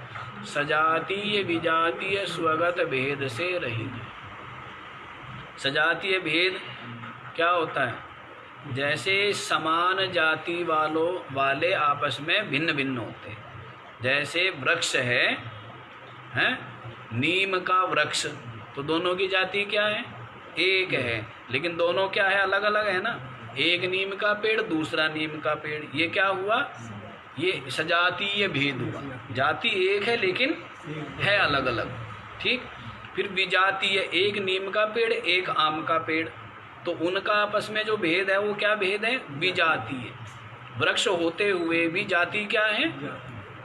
सजातीय विजातीय स्वगत भेद से रहित है। सजातीय भेद क्या होता है? जैसे समान जाति वाले आपस में भिन्न भिन्न होते हैं। जैसे वृक्ष है नीम का वृक्ष, तो दोनों की जाति क्या है? एक है, लेकिन दोनों क्या है? अलग अलग है ना। एक नीम का पेड़, दूसरा नीम का पेड़। ये क्या हुआ? ये सजातीय भेद हुआ। जाति एक है लेकिन है अलग अलग। ठीक। फिर विजातीय, एक नीम का पेड़, एक आम का पेड़, तो उनका आपस में जो भेद है वो क्या भेद है? विजातीय। वृक्ष होते हुए भी जाति क्या है?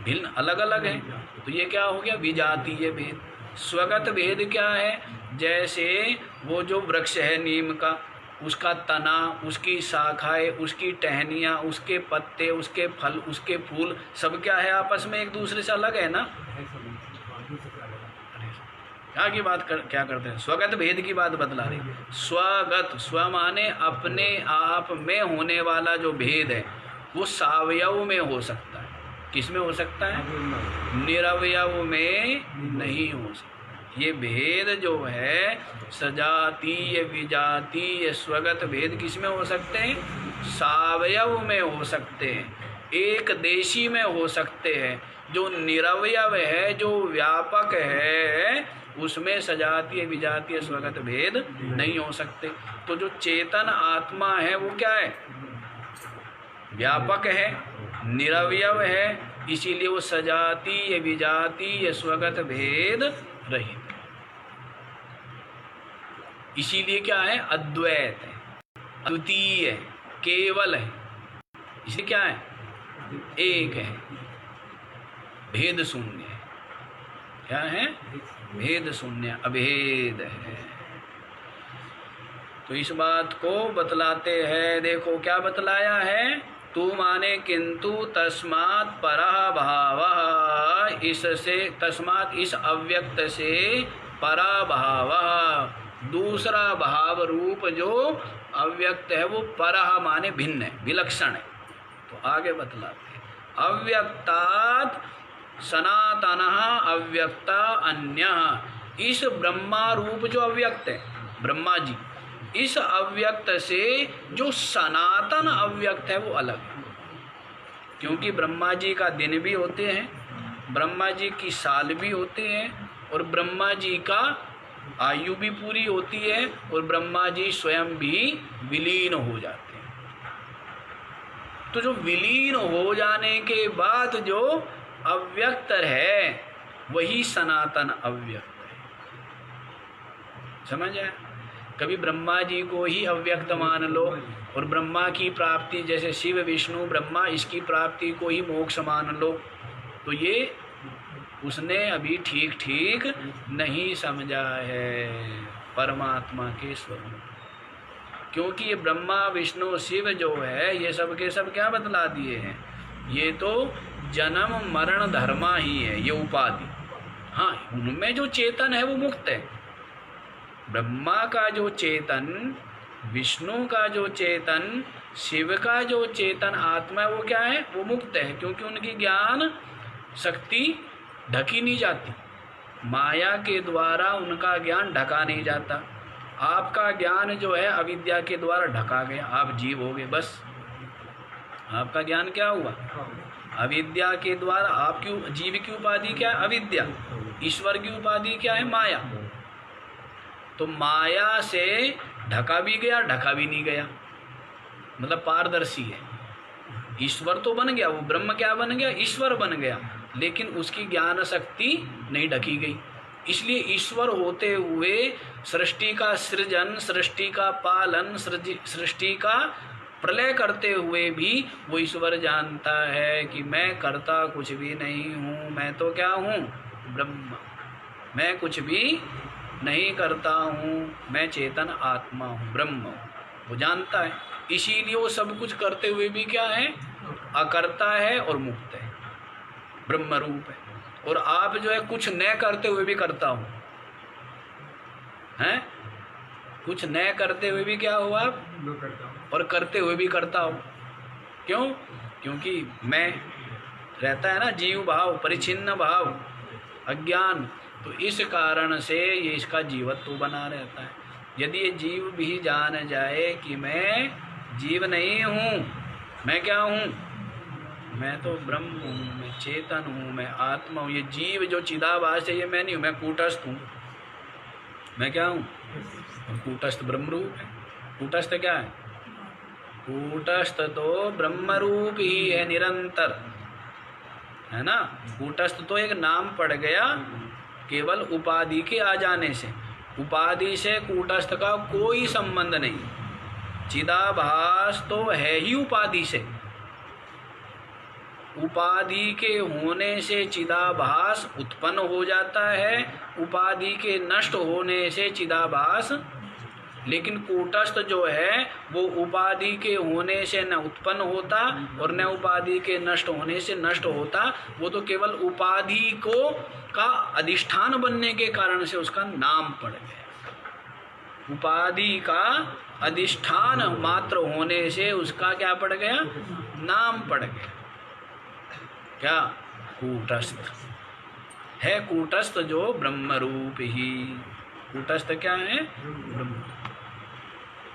भिन्न, अलग अलग है। तो ये क्या हो गया? विजातीय भेद। स्वगत भेद क्या है? जैसे वो जो वृक्ष है नीम का, उसका तना, उसकी शाखाएं, उसकी टहनियाँ, उसके पत्ते, उसके फल, उसके फूल, सब क्या है? आपस में एक दूसरे से अलग है ना। क्या की बात क्या करते हैं? स्वगत भेद की बात बतला रही। स्वगत, स्व माने अपने आप में होने वाला जो भेद है वो सावयव में हो सकता है। किस में हो सकता है? निरवयव में नहीं हो सकता। ये भेद जो है सजातीय विजातीय स्वगत भेद किस में हो सकते हैं? सावयव में हो सकते हैं, एक देशी में हो सकते हैं। जो निरवयव है, जो व्यापक है, उसमें सजातीय विजातीय स्वगत भेद नहीं हो सकते। तो जो चेतन आत्मा है वो क्या है? व्यापक है, निरवयव है, इसीलिए वो सजातीय विजातीय स्वगत भेद रहित। इसीलिए क्या है? अद्वैत है, अद्वितीय है, केवल है। इसे क्या है? एक है, भेद शून्य है। क्या है? भेद शून्य, अभेद है। तो इस बात को बतलाते हैं। देखो क्या बतलाया है? तू माने किंतु तस्मात् परः भावः, इससे तस्मात् इस अव्यक्त से परः भावः, दूसरा भाव रूप जो अव्यक्त है वो परः माने भिन्न है, विलक्षण है। तो आगे बतलाते हैं, अव्यक्तात् सनातनः अव्यक्ता अन्यः। इस ब्रह्मा रूप जो अव्यक्त है, ब्रह्मा जी, इस अव्यक्त से जो सनातन अव्यक्त है वो अलग है। क्योंकि ब्रह्मा जी का दिन भी होते हैं, ब्रह्मा जी की साल भी होते हैं, और ब्रह्मा जी का आयु भी पूरी होती है, और ब्रह्मा जी स्वयं भी विलीन हो जाते हैं। तो जो विलीन हो जाने के बाद जो अव्यक्त है वही सनातन अव्यक्त है। समझ आया? कभी ब्रह्मा जी को ही अव्यक्त मान लो, और ब्रह्मा की प्राप्ति जैसे शिव विष्णु ब्रह्मा, इसकी प्राप्ति को ही मोक्ष मान लो, तो ये उसने अभी ठीक ठीक नहीं समझा है परमात्मा के स्वरूप। क्योंकि ये ब्रह्मा विष्णु शिव जो है ये सब के सब क्या बतला दिए हैं? ये तो जन्म मरण धर्मा ही है, ये उपाधि। हाँ, उनमें जो चेतन है वो मुक्त है। ब्रह्मा का जो चेतन, विष्णु का जो चेतन, शिव का जो चेतन आत्मा है वो क्या है? वो मुक्त है, क्योंकि उनकी ज्ञान शक्ति ढकी नहीं जाती, माया के द्वारा उनका ज्ञान ढका नहीं जाता। आपका ज्ञान जो है अविद्या के द्वारा ढका गया, आप जीव हो गए, बस। आपका ज्ञान क्या हुआ? अविद्या के द्वारा। आपकी जीव की उपाधि क्या है? अविद्या। ईश्वर की उपाधि क्या है? माया। तो माया से ढका भी गया, ढका भी नहीं गया, मतलब पारदर्शी है। ईश्वर तो बन गया, वो ब्रह्म क्या बन गया? ईश्वर बन गया, लेकिन उसकी ज्ञान शक्ति नहीं ढकी गई। इसलिए ईश्वर होते हुए सृष्टि का सृजन, सृष्टि का पालन, सृष्टि का प्रलय करते हुए भी वो ईश्वर जानता है कि मैं करता कुछ भी नहीं हूँ, मैं तो क्या हूँ? ब्रह्म। मैं कुछ भी नहीं करता हूँ, मैं चेतन आत्मा हूँ, ब्रह्म हूँ, वो जानता है। इसीलिए वो सब कुछ करते हुए भी क्या है? अकर्ता है और मुक्त है, ब्रह्म रूप है। और आप जो है कुछ न करते हुए भी करता हूँ, हैं? कुछ न करते हुए भी क्या हुआ आप? और करते हुए भी करता हूँ। क्यों? क्योंकि मैं रहता है ना, जीव भाव, परिच्छिन्न भाव, अज्ञान, तो इस कारण से ये इसका जीवत्व बना रहता है। यदि ये जीव भी जान जाए कि मैं जीव नहीं हूँ, मैं क्या हूँ? मैं तो ब्रह्म हूँ, मैं चेतन हूँ, मैं आत्मा हूँ। ये जीव जो चिदाभास है ये मैं नहीं हूँ, मैं कूटस्थ हूँ। मैं क्या हूँ? और कूटस्थ ब्रह्म रूप है। कूटस्थ क्या है? कूटस्थ तो ब्रह्म रूप ही है निरंतर, है ना। कूटस्थ तो एक नाम पड़ गया केवल उपाधि के आ जाने से। उपाधि से कूटस्थ का कोई संबंध नहीं। चिदाभास तो है ही उपाधि से। उपाधि के होने से चिदाभास उत्पन्न हो जाता है, उपाधि के नष्ट होने से चिदाभास। लेकिन कूटस्थ जो है वो उपाधि के होने से न उत्पन्न होता और न उपाधि के नष्ट होने से नष्ट होता। वो तो केवल उपाधि को का अधिष्ठान बनने के कारण से उसका नाम पड़ गया। उपाधि का अधिष्ठान मात्र होने से उसका क्या पड़ गया? नाम पड़ गया। क्या? कूटस्थ है। कूटस्थ जो ब्रह्म रूप ही। कूटस्थ क्या है? ब्रह्म।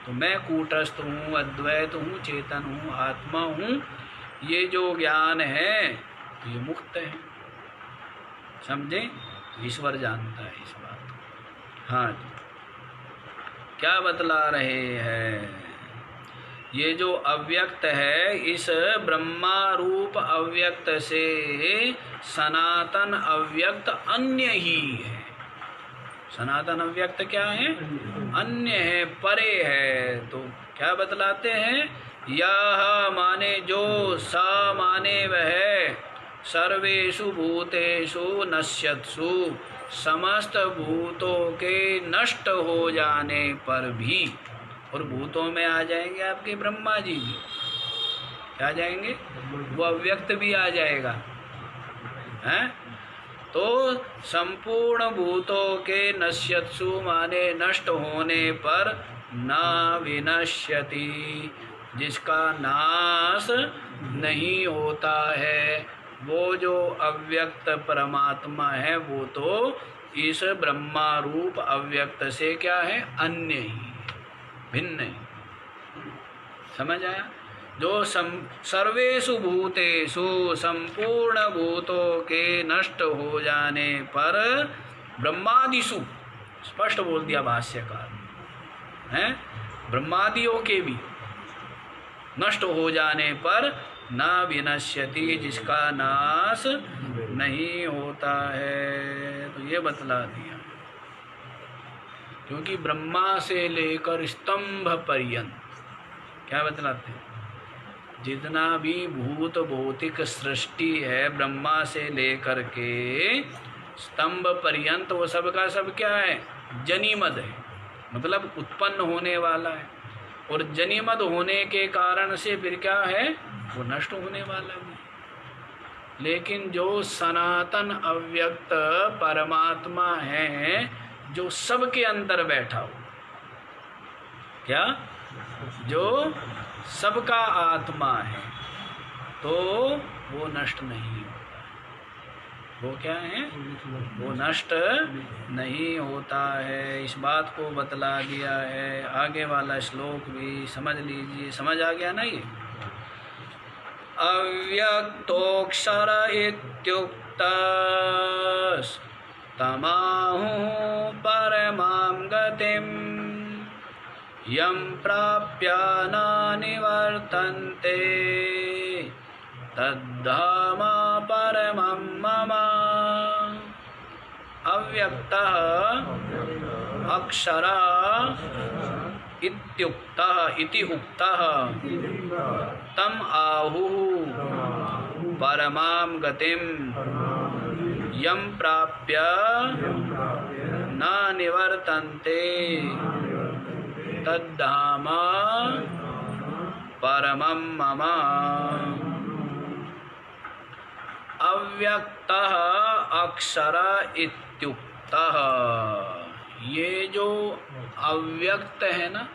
तो मैं कूटस्थ हूँ, अद्वैत हूँ, चेतन हूँ, आत्मा हूँ, ये जो ज्ञान है तो ये मुक्त है। समझे? ईश्वर जानता है इस बात को। हाँ जी, क्या बतला रहे हैं? ये जो अव्यक्त है, इस ब्रह्मा रूप अव्यक्त से सनातन अव्यक्त अन्य ही है। सनातन अव्यक्त क्या है? अन्य है, परे है। तो क्या बतलाते हैं? यह माने जो, स माने वह, सर्वेषु भूतेषु नश्यत्सु, समस्त भूतों के नष्ट हो जाने पर भी, और भूतों में आ जाएंगे आपके ब्रह्मा जी भी, क्या जाएंगे? वो अव्यक्त भी आ जाएगा, हैं? तो संपूर्ण भूतों के नश्यत्सु माने नष्ट होने पर, न विनश्यति, जिसका नाश नहीं होता है, वो जो अव्यक्त परमात्मा है, वो तो इस ब्रह्मा रूप अव्यक्त से क्या है? अन्य ही, भिन्न ही। समझ आया? जो सर्वेषु भूतेषु, संपूर्ण भूतों के नष्ट हो जाने पर, ब्रह्मादिषु, स्पष्ट बोल दिया भाष्यकार हैं, ब्रह्मादियों के भी नष्ट हो जाने पर न विनश्यति, जिसका नाश नहीं होता है। तो ये बतला दिया, क्योंकि ब्रह्मा से लेकर स्तंभ पर्यंत क्या बतलाते हैं? जितना भी भूत भौतिक सृष्टि है, ब्रह्मा से लेकर के स्तंभ पर्यंत, वो सब का सब क्या है? जनिमद है, मतलब उत्पन्न होने वाला है। और जनिमद होने के कारण से फिर क्या है? वो नष्ट होने वाला भी। लेकिन जो सनातन अव्यक्त परमात्मा है, जो सबके अंदर बैठा हो, क्या? जो सबका आत्मा है, तो वो नष्ट नहीं होता। वो क्या है? वो नष्ट नहीं होता है। इस बात को बतला दिया है। आगे वाला श्लोक भी समझ लीजिए, समझ आ गया ना? ये अव्यक्तोऽक्षर इत्युक्तः तमाहुः परमां गतिम् यं प्राप्य न निवर्तन्ते तद्धाम परमं मम। अव्यक्तः अक्षरः इत्युक्तः इति उक्तः तम आहुः परमां गतिं यं प्राप्य न निवर्तन्ते तद्धाम परमं मम। अव्यक्तः अक्षर इत्युक्तः, ये जो अव्यक्त है ना,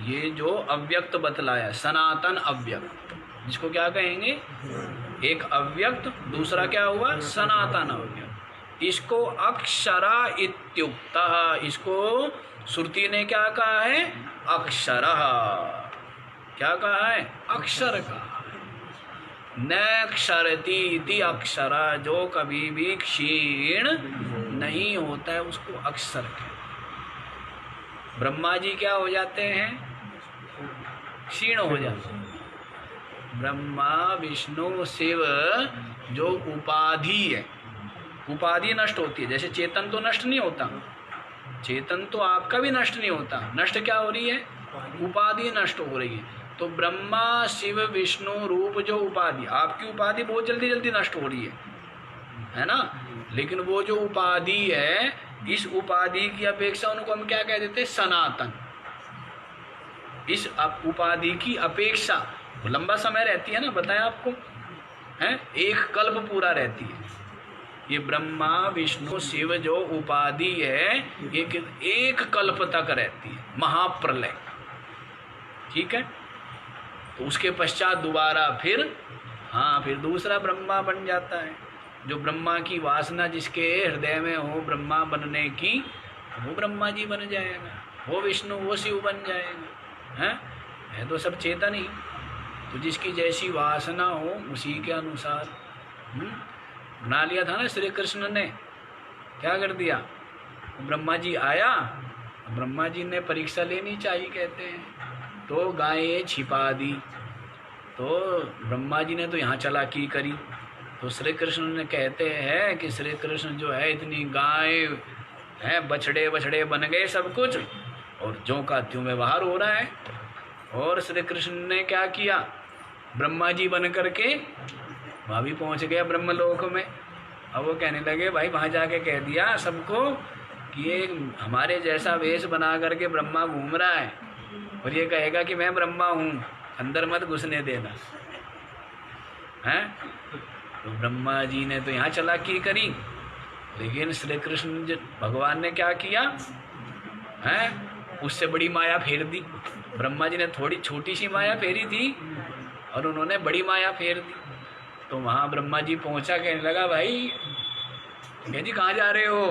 ये जो अव्यक्त बतलाया, सनातन अव्यक्त, जिसको क्या कहेंगे? एक अव्यक्त, दूसरा क्या हुआ? सनातन अव्यक्त। इसको अक्षरा इत्युक्तः, इसको श्रुति ने क्या कहा है? अक्षरः। क्या कहा है? अक्षर कहा है। न क्षरति इति अक्षरा, जो कभी भी क्षीण नहीं होता है, उसको अक्षर कहते हैं। ब्रह्मा जी क्या हो जाते हैं? क्षीण हो जाते हैं। ब्रह्मा विष्णु शिव जो उपाधि है, उपाधि नष्ट होती है। जैसे चेतन तो नष्ट नहीं होता, चेतन तो आपका भी नष्ट नहीं होता। नष्ट क्या हो रही है? उपाधि नष्ट हो रही है। तो ब्रह्मा शिव विष्णु रूप जो उपाधि, आपकी उपाधि बहुत जल्दी जल्दी नष्ट हो रही है ना? लेकिन वो जो उपाधि है, इस उपाधि की अपेक्षा उनको हम क्या कह देते हैं? सनातन। इस उपाधि की अपेक्षा लंबा समय रहती है ना, बताया आपको है, एक कल्प पूरा रहती है। ये ब्रह्मा विष्णु शिव जो उपाधि है, एक कल्प तक रहती है, महाप्रलय। ठीक है? तो उसके पश्चात दोबारा फिर फिर दूसरा ब्रह्मा बन जाता है। जो ब्रह्मा की वासना जिसके हृदय में हो ब्रह्मा बनने की, वो ब्रह्मा जी बन जाएगा, वो विष्णु वो शिव बन जाएगा। है तो सब चेतन ही। तो जिसकी जैसी वासना हो उसी के अनुसार बना लिया था ना श्री कृष्ण ने। क्या कर दिया? ब्रह्मा जी आया, ब्रह्मा जी ने परीक्षा लेनी चाहिए कहते हैं, तो गायें छिपा दी। तो ब्रह्मा जी ने तो यहाँ चालाकी करी, तो श्री कृष्ण ने कहते हैं कि श्री कृष्ण जो है इतनी गाय हैं, बछड़े बछड़े बन गए सब कुछ, और ज्यों का त्यों व्यवहार हो रहा है। और श्री कृष्ण ने क्या किया, ब्रह्मा जी बन करके वहाँ भी पहुँच गया ब्रह्मलोक में। अब वो कहने लगे भाई वहाँ जाके कह दिया सबको कि ये हमारे जैसा वेश बना करके ब्रह्मा घूम रहा है, और ये कहेगा कि मैं ब्रह्मा हूँ, अंदर मत घुसने देना हैं। तो ब्रह्मा जी ने तो यहाँ चालाकी करी, लेकिन श्री कृष्ण भगवान ने क्या किया हैं, उससे बड़ी माया फेर दी। ब्रह्मा जी ने थोड़ी छोटी सी माया फेरी थी और उन्होंने बड़ी माया फेर दी। तो वहाँ ब्रह्मा जी पहुँचा, कहने लगा भाई कह जी कहाँ जा रहे हो,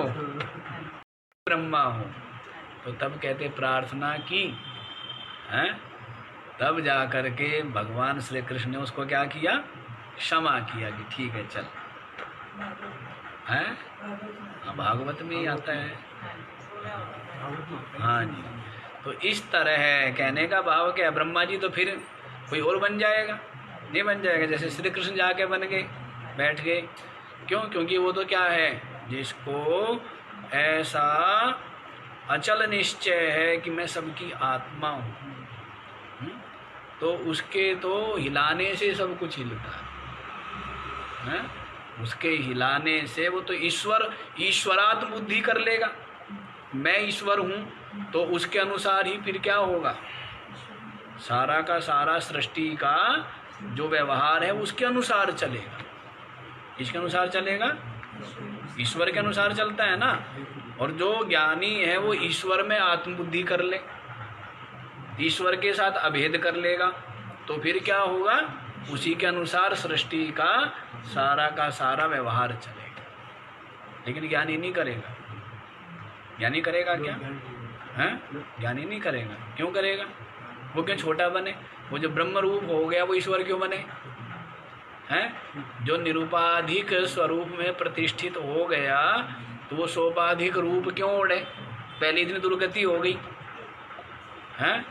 ब्रह्मा हूँ। तो तब कहते प्रार्थना की हैं, तब जा कर के भगवान श्री कृष्ण ने उसको क्या किया, क्षमा किया कि ठीक है चल हैं। भागवत में ही आता है। हाँ जी। तो इस तरह है कहने का भाव क्या, ब्रह्मा जी तो फिर कोई और बन जाएगा, नहीं बन जाएगा। जैसे श्री कृष्ण जाके बन गए, बैठ गए, क्यों, क्योंकि वो तो क्या है, जिसको ऐसा अचल निश्चय है कि मैं सबकी आत्मा हूँ, तो उसके तो हिलाने से सब कुछ हिलता है, उसके हिलाने से वो तो ईश्वरात्म बुद्धि कर लेगा, मैं ईश्वर हूँ, तो उसके अनुसार ही फिर क्या होगा, सारा का सारा सृष्टि का जो व्यवहार है उसके अनुसार चलेगा। किसके अनुसार चलेगा, ईश्वर के अनुसार चलता है ना। और जो ज्ञानी है वो ईश्वर में आत्मबुद्धि कर ले, ईश्वर के साथ अभेद कर लेगा, तो फिर क्या होगा, उसी के अनुसार सृष्टि का सारा व्यवहार चलेगा। लेकिन ज्ञानी नहीं करेगा। ज्ञानी करेगा क्या है, ज्ञानी नहीं करेगा। क्यों करेगा, वो क्यों छोटा बने, वो जो ब्रह्म रूप हो गया वो ईश्वर क्यों बने हैं। जो निरूपाधिक स्वरूप में प्रतिष्ठित हो गया तो वो सोपाधिक रूप क्यों ओढ़े, पहले इतनी दुर्गति हो गई हैं।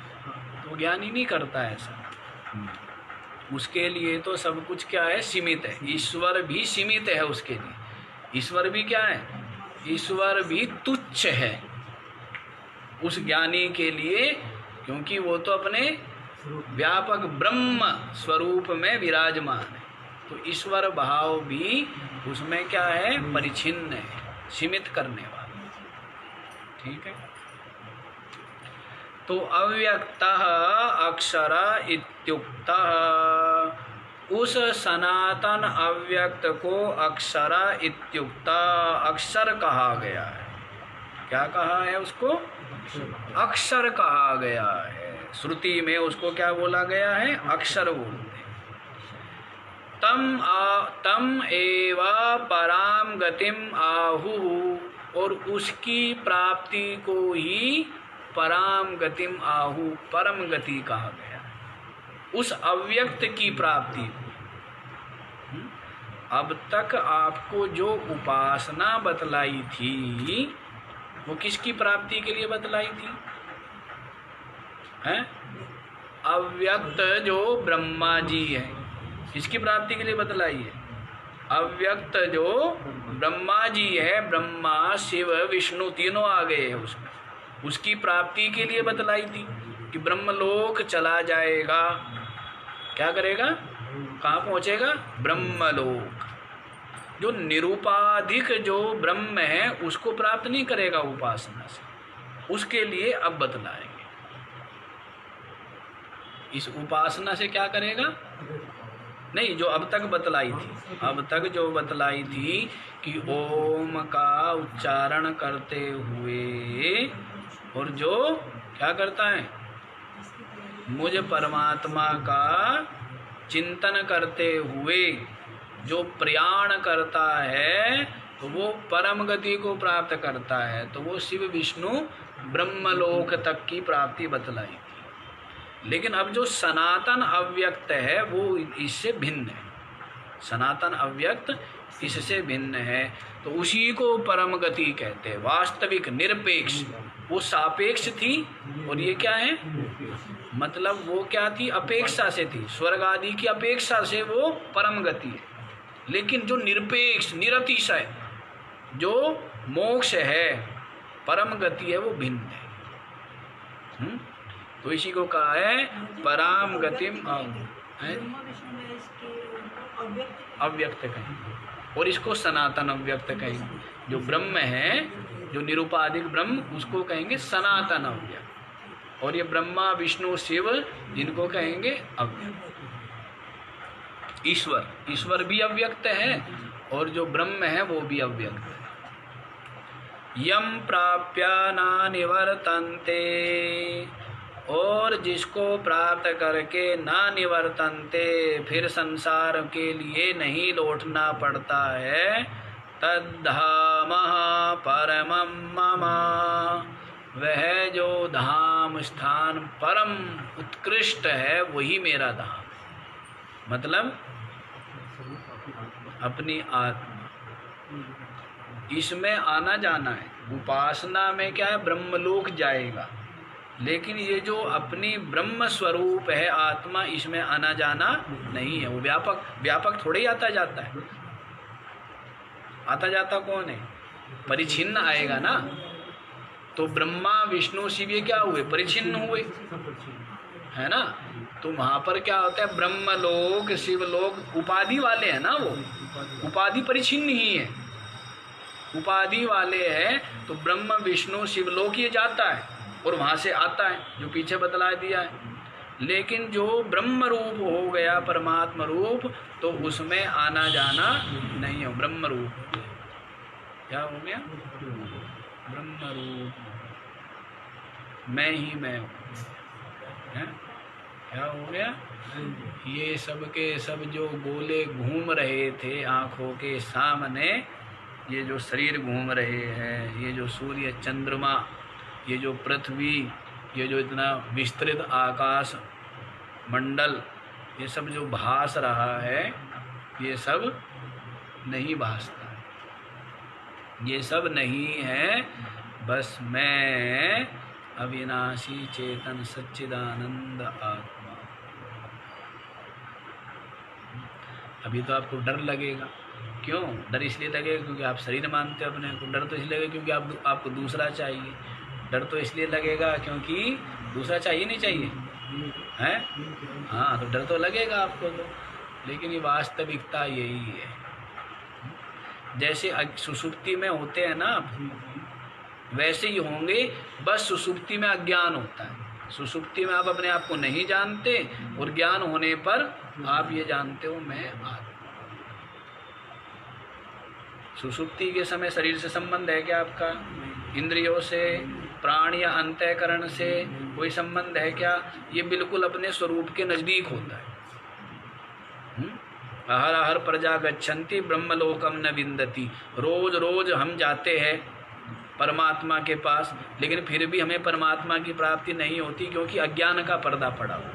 तो ज्ञानी नहीं करता ऐसा। उसके लिए तो सब कुछ क्या है, सीमित है। ईश्वर भी सीमित है उसके लिए। ईश्वर भी क्या है, ईश्वर भी तुच्छ है उस ज्ञानी के लिए, क्योंकि वो तो अपने व्यापक ब्रह्म स्वरूप में विराजमान है। तो ईश्वर भाव भी उसमें क्या है, परिच्छिन्न है, सीमित करने वाला। ठीक है। तो अव्यक्तः अक्षर इत्युक्तः, उस सनातन अव्यक्त को अक्षर इत्युक्ता, अक्षर कहा गया है। क्या कहा है उसको, अक्षर कहा गया है। श्रुति में उसको क्या बोला गया है, अक्षर बोलते हैं। तम एवा पराम गतिम आहु, और उसकी प्राप्ति को ही पराम गतिम आहु, परम गति कहा गया। उस अव्यक्त की प्राप्ति। अब तक आपको जो उपासना बतलाई थी वो किसकी प्राप्ति के लिए बतलाई थी हैं? अव्यक्त जो ब्रह्मा जी है, इसकी प्राप्ति के लिए बतलाई है। अव्यक्त जो ब्रह्मा जी है, ब्रह्मा शिव विष्णु तीनों आ गए हैं उसमें, उसकी प्राप्ति के लिए बतलाई थी कि ब्रह्मलोक चला जाएगा। क्या करेगा, कहाँ पहुँचेगा, ब्रह्मलोक। जो निरूपाधिक जो ब्रह्म है उसको प्राप्त नहीं करेगा उपासना से, उसके लिए अब बतलाएंगे। इस उपासना से क्या करेगा, नहीं, जो अब तक बतलाई थी, अब तक जो बतलाई थी कि ओम का उच्चारण करते हुए, और जो क्या करता है, मुझ परमात्मा का चिंतन करते हुए जो प्रयाण करता है तो वो परम गति को प्राप्त करता है। तो वो शिव विष्णु ब्रह्मलोक तक की प्राप्ति बतलाई थी। लेकिन अब जो सनातन अव्यक्त है वो इससे भिन्न है। सनातन अव्यक्त इससे भिन्न है, तो उसी को परम गति कहते हैं। वास्तविक निरपेक्ष, वो सापेक्ष थी और ये क्या है, मतलब वो क्या थी, अपेक्षा से थी, स्वर्ग आदि की अपेक्षा से वो परम गति है। लेकिन जो निरपेक्ष निरतिशय जो मोक्ष है, परम गति है, वो भिन्न है। तो इसी को कहा है पराम गतिम अव्यक्त कहेंगे, और इसको सनातन अव्यक्त कहेंगे। जो ब्रह्म है, जो निरुपाधिक ब्रह्म, उसको कहेंगे सनातन अव्यक्त। और ये ब्रह्मा विष्णु शिव, इनको कहेंगे अव्यक्त। ईश्वर, ईश्वर भी अव्यक्त है और जो ब्रह्म है वो भी अव्यक्त है। यम प्राप्य न निवर्तन्ते, और जिसको प्राप्त करके ना निवर्तन्ते, फिर संसार के लिए नहीं लौटना पड़ता है, तद्धाम परमं मम, वह जो धाम स्थान परम उत्कृष्ट है वही मेरा धाम। मतलब अपनी आत्मा, इसमें आना जाना है। उपासना में क्या है, ब्रह्मलोक जाएगा, लेकिन ये जो अपनी ब्रह्म स्वरूप है आत्मा, इसमें आना जाना नहीं है। वो व्यापक व्यापक थोड़े ही आता जाता है। आता जाता कौन है, परिच्छिन्न आएगा ना। तो ब्रह्मा विष्णु शिव ये क्या हुए, परिच्छिन्न हुए, है ना। तो वहाँ पर क्या होता है, ब्रह्मलोक शिवलोक उपाधि वाले हैं ना, वो उपाधि परिच्छिन्न ही है, उपाधि वाले हैं। तो ब्रह्म विष्णु शिवलोक ये जाता है और वहाँ से आता है, जो पीछे बतला दिया है। लेकिन जो ब्रह्म रूप हो गया, परमात्मा रूप, तो उसमें आना जाना नहीं है। ब्रह्म रूप क्या हो गया, ब्रह्म रूप मैं ही मैं हूँ, क्या हो गया। ये सब के सब जो गोले घूम रहे थे आँखों के सामने, ये जो शरीर घूम रहे हैं, ये जो सूर्य चंद्रमा, ये जो पृथ्वी, ये जो इतना विस्तृत आकाश मंडल, ये सब जो भास रहा है, ये सब नहीं भासता, ये सब नहीं है। बस मैं अविनाशी चेतन सच्चिदानंद आत्मा। अभी तो आपको डर लगेगा, क्यों डर इसलिए लगेगा क्योंकि आप शरीर मानते हो अपने को। डर तो इसलिए लगेगा क्योंकि आपको दूसरा चाहिए। डर तो इसलिए लगेगा क्योंकि दूसरा चाहिए नहीं चाहिए, हैं? हाँ, तो डर तो लगेगा आपको तो, लेकिन ये वास्तविकता यही है। जैसे सुसुप्ति में होते हैं ना, वैसे ही होंगे, बस सुसुप्ति में अज्ञान होता है। सुसुप्ति में आप अपने आप को नहीं जानते, और ज्ञान होने पर आप ये जानते हो मैं आत्मा। सुसुप्ति के समय शरीर से संबंध है क्या आपका, इंद्रियों से, प्राण या अंतःकरण से कोई संबंध है क्या? ये बिल्कुल अपने स्वरूप के नजदीक होता है। अहर अहर प्रजा गच्छन्ति ब्रह्मलोकम न विन्दति। रोज रोज हम जाते हैं परमात्मा के पास, लेकिन फिर भी हमें परमात्मा की प्राप्ति नहीं होती, क्योंकि अज्ञान का पर्दा पड़ा हुआ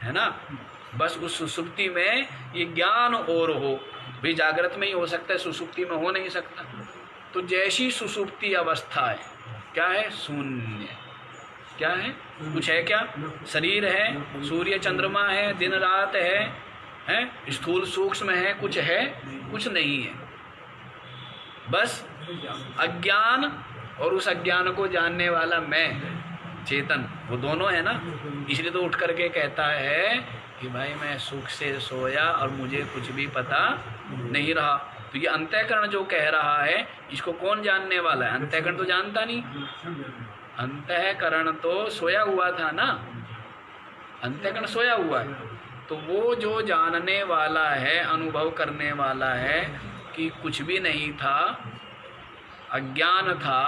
है ना। बस उस सुसुप्ति में ये ज्ञान और हो, भी जागृत में ही हो सकता है, सुसुप्ति में हो नहीं सकता। तो जैसी सुसुप्ति अवस्था है, क्या है, शून्य। क्या है, कुछ है क्या, शरीर है, सूर्य चंद्रमा है, दिन रात है, स्थूल सूक्ष्म है, कुछ है, कुछ नहीं है। बस अज्ञान और उस अज्ञान को जानने वाला मैं चेतन, वो दोनों है ना। इसलिए तो उठ करके कहता है कि भाई मैं सुख से सोया और मुझे कुछ भी पता नहीं रहा। तो ये अंतःकरण जो कह रहा है, इसको कौन जानने वाला है? अंतःकरण तो जानता नहीं, अंतःकरण तो सोया हुआ था ना, अंतःकरण सोया हुआ है। तो वो जो जानने वाला है, अनुभव करने वाला है कि कुछ भी नहीं था, अज्ञान था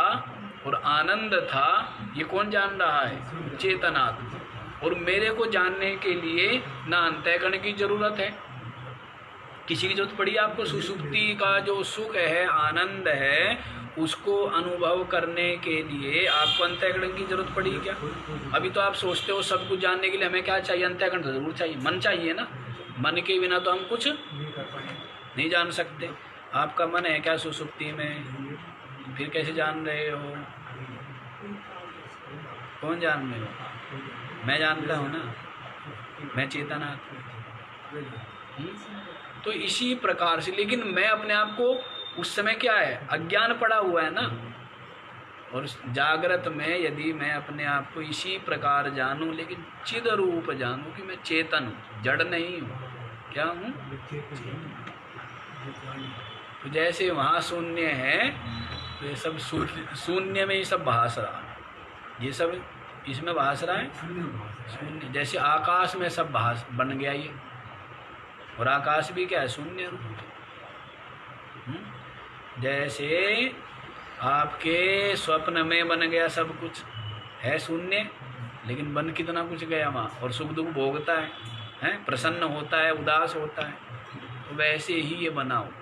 और आनंद था, ये कौन जान रहा है? चेतनात्मा। और मेरे को जानने के लिए ना अंतःकरण की जरूरत है, किसी की जरूरत पड़ी आपको? सुसुप्ति का जो सुख है, आनंद है, उसको अनुभव करने के लिए आपको अंतःकरण की जरूरत पड़ी क्या? अभी तो आप सोचते हो सब कुछ जानने के लिए हमें क्या चाहिए? अंतःकरण तो जरूर चाहिए, मन चाहिए ना। मन के बिना तो हम कुछ नहीं जान सकते। आपका मन है क्या सुसुप्ति में? फिर कैसे जान रहे हो? कौन जान रहे हो? मैं जानता हूँ ना, मैं चेतन आत्मा। तो इसी प्रकार से, लेकिन मैं अपने आप को उस समय क्या है, अज्ञान पड़ा हुआ है ना। और जागृत में यदि मैं अपने आप को इसी प्रकार जानूं, लेकिन चिद रूप जानूं कि मैं चेतन हूँ, जड़ नहीं हूँ। क्या हूँ? तो जैसे वहाँ शून्य है, तो ये सब शून्य में ही सब भास रहा है। ये सब इसमें भास रहा है शून्य। जैसे आकाश में सब भास बन गया ये, और आकाश भी क्या है? शून्य रूप। जैसे आपके स्वप्न में बन गया सब कुछ, है शून्य, लेकिन बन कितना कुछ गया वहाँ, और सुख दुख भोगता है, प्रसन्न होता है, उदास होता है। तो वैसे ही ये बना हुआ है,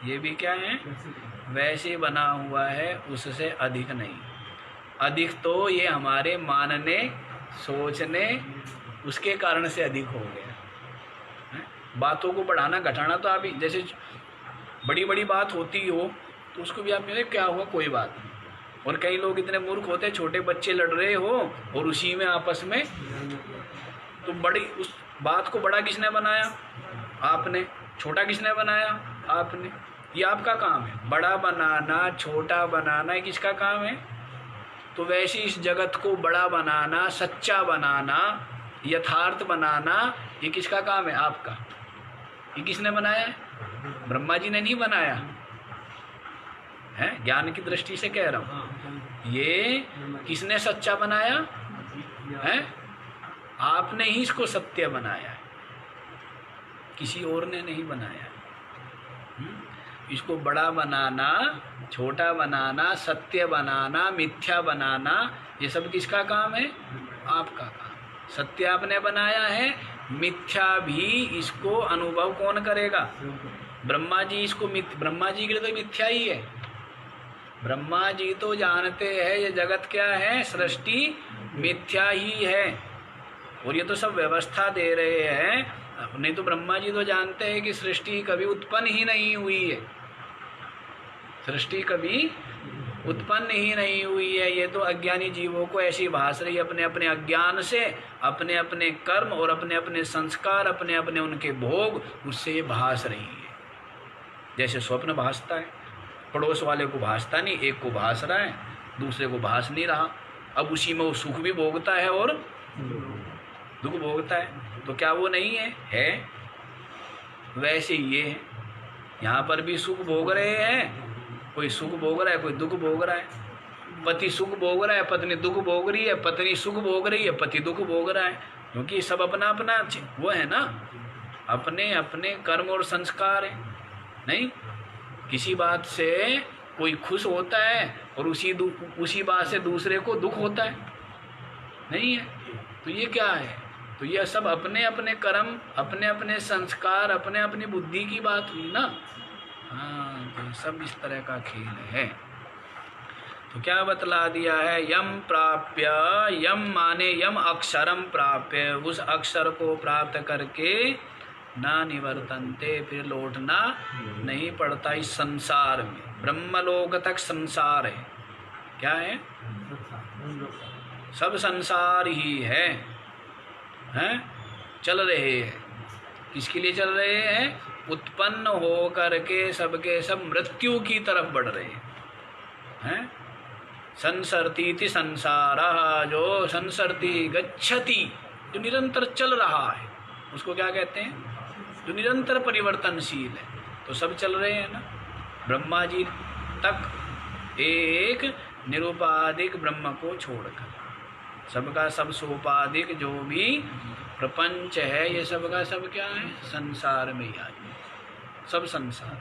ये भी क्या है? वैसे बना हुआ है, उससे अधिक नहीं। अधिक तो ये हमारे मानने, सोचने, उसके कारण से अधिक हो गया है। बातों को बढ़ाना घटाना तो आप, जैसे बड़ी बड़ी बात होती हो तो उसको भी आप कहें क्या हुआ, कोई बात नहीं। और कई लोग इतने मूर्ख होते हैं, छोटे बच्चे लड़ रहे हो और उसी में आपस में, तो बड़ी उस बात को बड़ा किसने बनाया? आपने। छोटा किसने बनाया? आपने। ये आपका काम है, बड़ा बनाना, छोटा बनाना, ये किसका काम है? तो वैसे इस जगत को बड़ा बनाना, सच्चा बनाना, यथार्थ बनाना, ये किसका काम है? आपका। ये किसने बनाया है? ब्रह्मा जी ने नहीं बनाया है, ज्ञान की दृष्टि से कह रहा हूँ। ये किसने सच्चा बनाया है? आपने ही इसको सत्य बनाया है, किसी और ने नहीं बनाया। इसको बड़ा बनाना, छोटा बनाना, सत्य बनाना, मिथ्या बनाना, ये सब किसका काम है? आपका काम। सत्य आपने बनाया है, मिथ्या भी इसको अनुभव कौन करेगा? ब्रह्मा जी। इसको ब्रह्मा जी के लिए तो मिथ्या ही है। ब्रह्मा जी तो जानते हैं ये जगत क्या है, सृष्टि मिथ्या ही है, और ये तो सब व्यवस्था दे रहे हैं। नहीं तो ब्रह्मा जी तो जानते हैं कि सृष्टि कभी उत्पन्न ही नहीं हुई है, सृष्टि कभी उत्पन्न ही नहीं हुई है। ये तो अज्ञानी जीवों को ऐसी भास रही है, अपने अपने अज्ञान से, अपने अपने कर्म और अपने अपने संस्कार, अपने अपने उनके भोग, उससे ये भास रही है। जैसे स्वप्न भासता है, पड़ोस वाले को भासता नहीं, एक को भास रहा है, दूसरे को भास नहीं रहा। अब उसी में वो सुख भी भोगता है और दुख भोगता है। तो क्या वो नहीं है? है। वैसे ये है, यहाँ पर भी सुख भोग रहे हैं, कोई सुख भोग रहा है, कोई दुख भोग रहा है। पति सुख भोग रहा है, पत्नी दुख भोग रही है, पत्नी सुख भोग रही है, पति दुख भोग रहा है, क्योंकि सब अपना अपना वो है ना, अपने अपने कर्म और संस्कार है। नहीं, किसी बात से कोई खुश होता है और उसी बात से दूसरे को दुख होता है, नहीं है। तो ये क्या है? तो ये सब अपने अपने कर्म, अपने अपने संस्कार, अपने अपनी बुद्धि की बात हुई ना। हाँ, तो सब इस तरह का खेल है। तो क्या बतला दिया है? यम प्राप्य, यम माने यम अक्षरम प्राप्य, उस अक्षर को प्राप्त करके ना निवर्तनते, फिर लौटना नहीं पड़ता इस संसार में। ब्रह्मलोक तक संसार है। क्या है? सब संसार ही है, हैं? चल रहे हैं। किसके लिए चल रहे हैं? उत्पन्न हो करके सबके सब मृत्यु की तरफ बढ़ रहे हैं। संसरती संसारः, जो संसरती गच्छति, जो निरंतर चल रहा है, उसको क्या कहते हैं? जो निरंतर परिवर्तनशील है। तो सब चल रहे हैं ना। ब्रह्मा जी तक एक निरुपाधिक ब्रह्म को छोड़कर, सबका सब सोपाधिक जो भी प्रपंच है, ये सब का सब क्या है? संसार में ही आ जाए, सब संसार।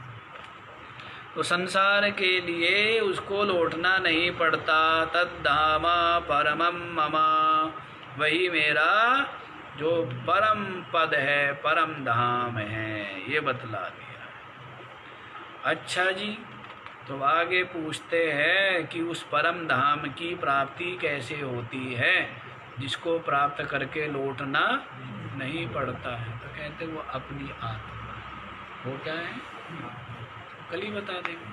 तो संसार के लिए उसको लौटना नहीं पड़ता। तद्धाम परमं मम, वही मेरा जो परम पद है, परम धाम है, ये बतला दिया। अच्छा जी, तो आगे पूछते हैं कि उस परम धाम की प्राप्ति कैसे होती है, जिसको प्राप्त करके लौटना नहीं पड़ता है। तो कहते वो अपनी आत्मा, वो क्या है, कल ही बता देंगे।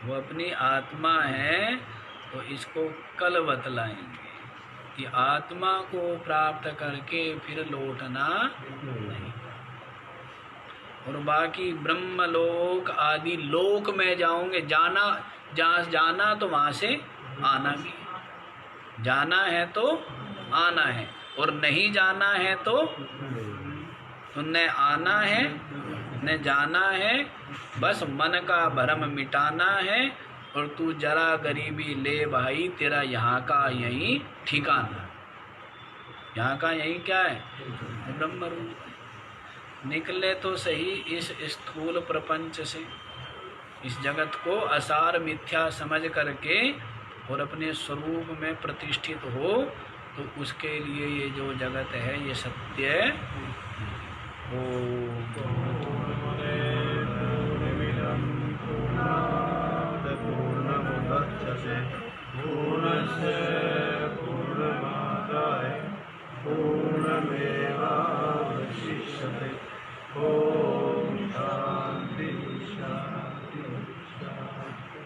वो अपनी आत्मा है, तो इसको कल बतलाएंगे कि आत्मा को प्राप्त करके फिर लौटना नहीं। और बाकी ब्रह्मलोक आदि लोक में जाओगे, जाना, जहाँ जाना तो वहाँ से आना भी, जाना है तो आना है, और नहीं जाना है तो न आना है न जाना है, बस मन का भ्रम मिटाना है। और तू जरा गरीबी ले भाई, तेरा यहाँ का यही ठिकाना, यहाँ का यही क्या है, ब्रह्म रूप। निकले तो सही इस स्थूल प्रपंच से, इस जगत को असार मिथ्या समझ करके और अपने स्वरूप में प्रतिष्ठित हो, तो उसके लिए ये जो जगत है ये सत्य
पूर्णस्य पूर्णमादाय पूर्णमेवावशिष्यते। ओम शांति शांति शांति।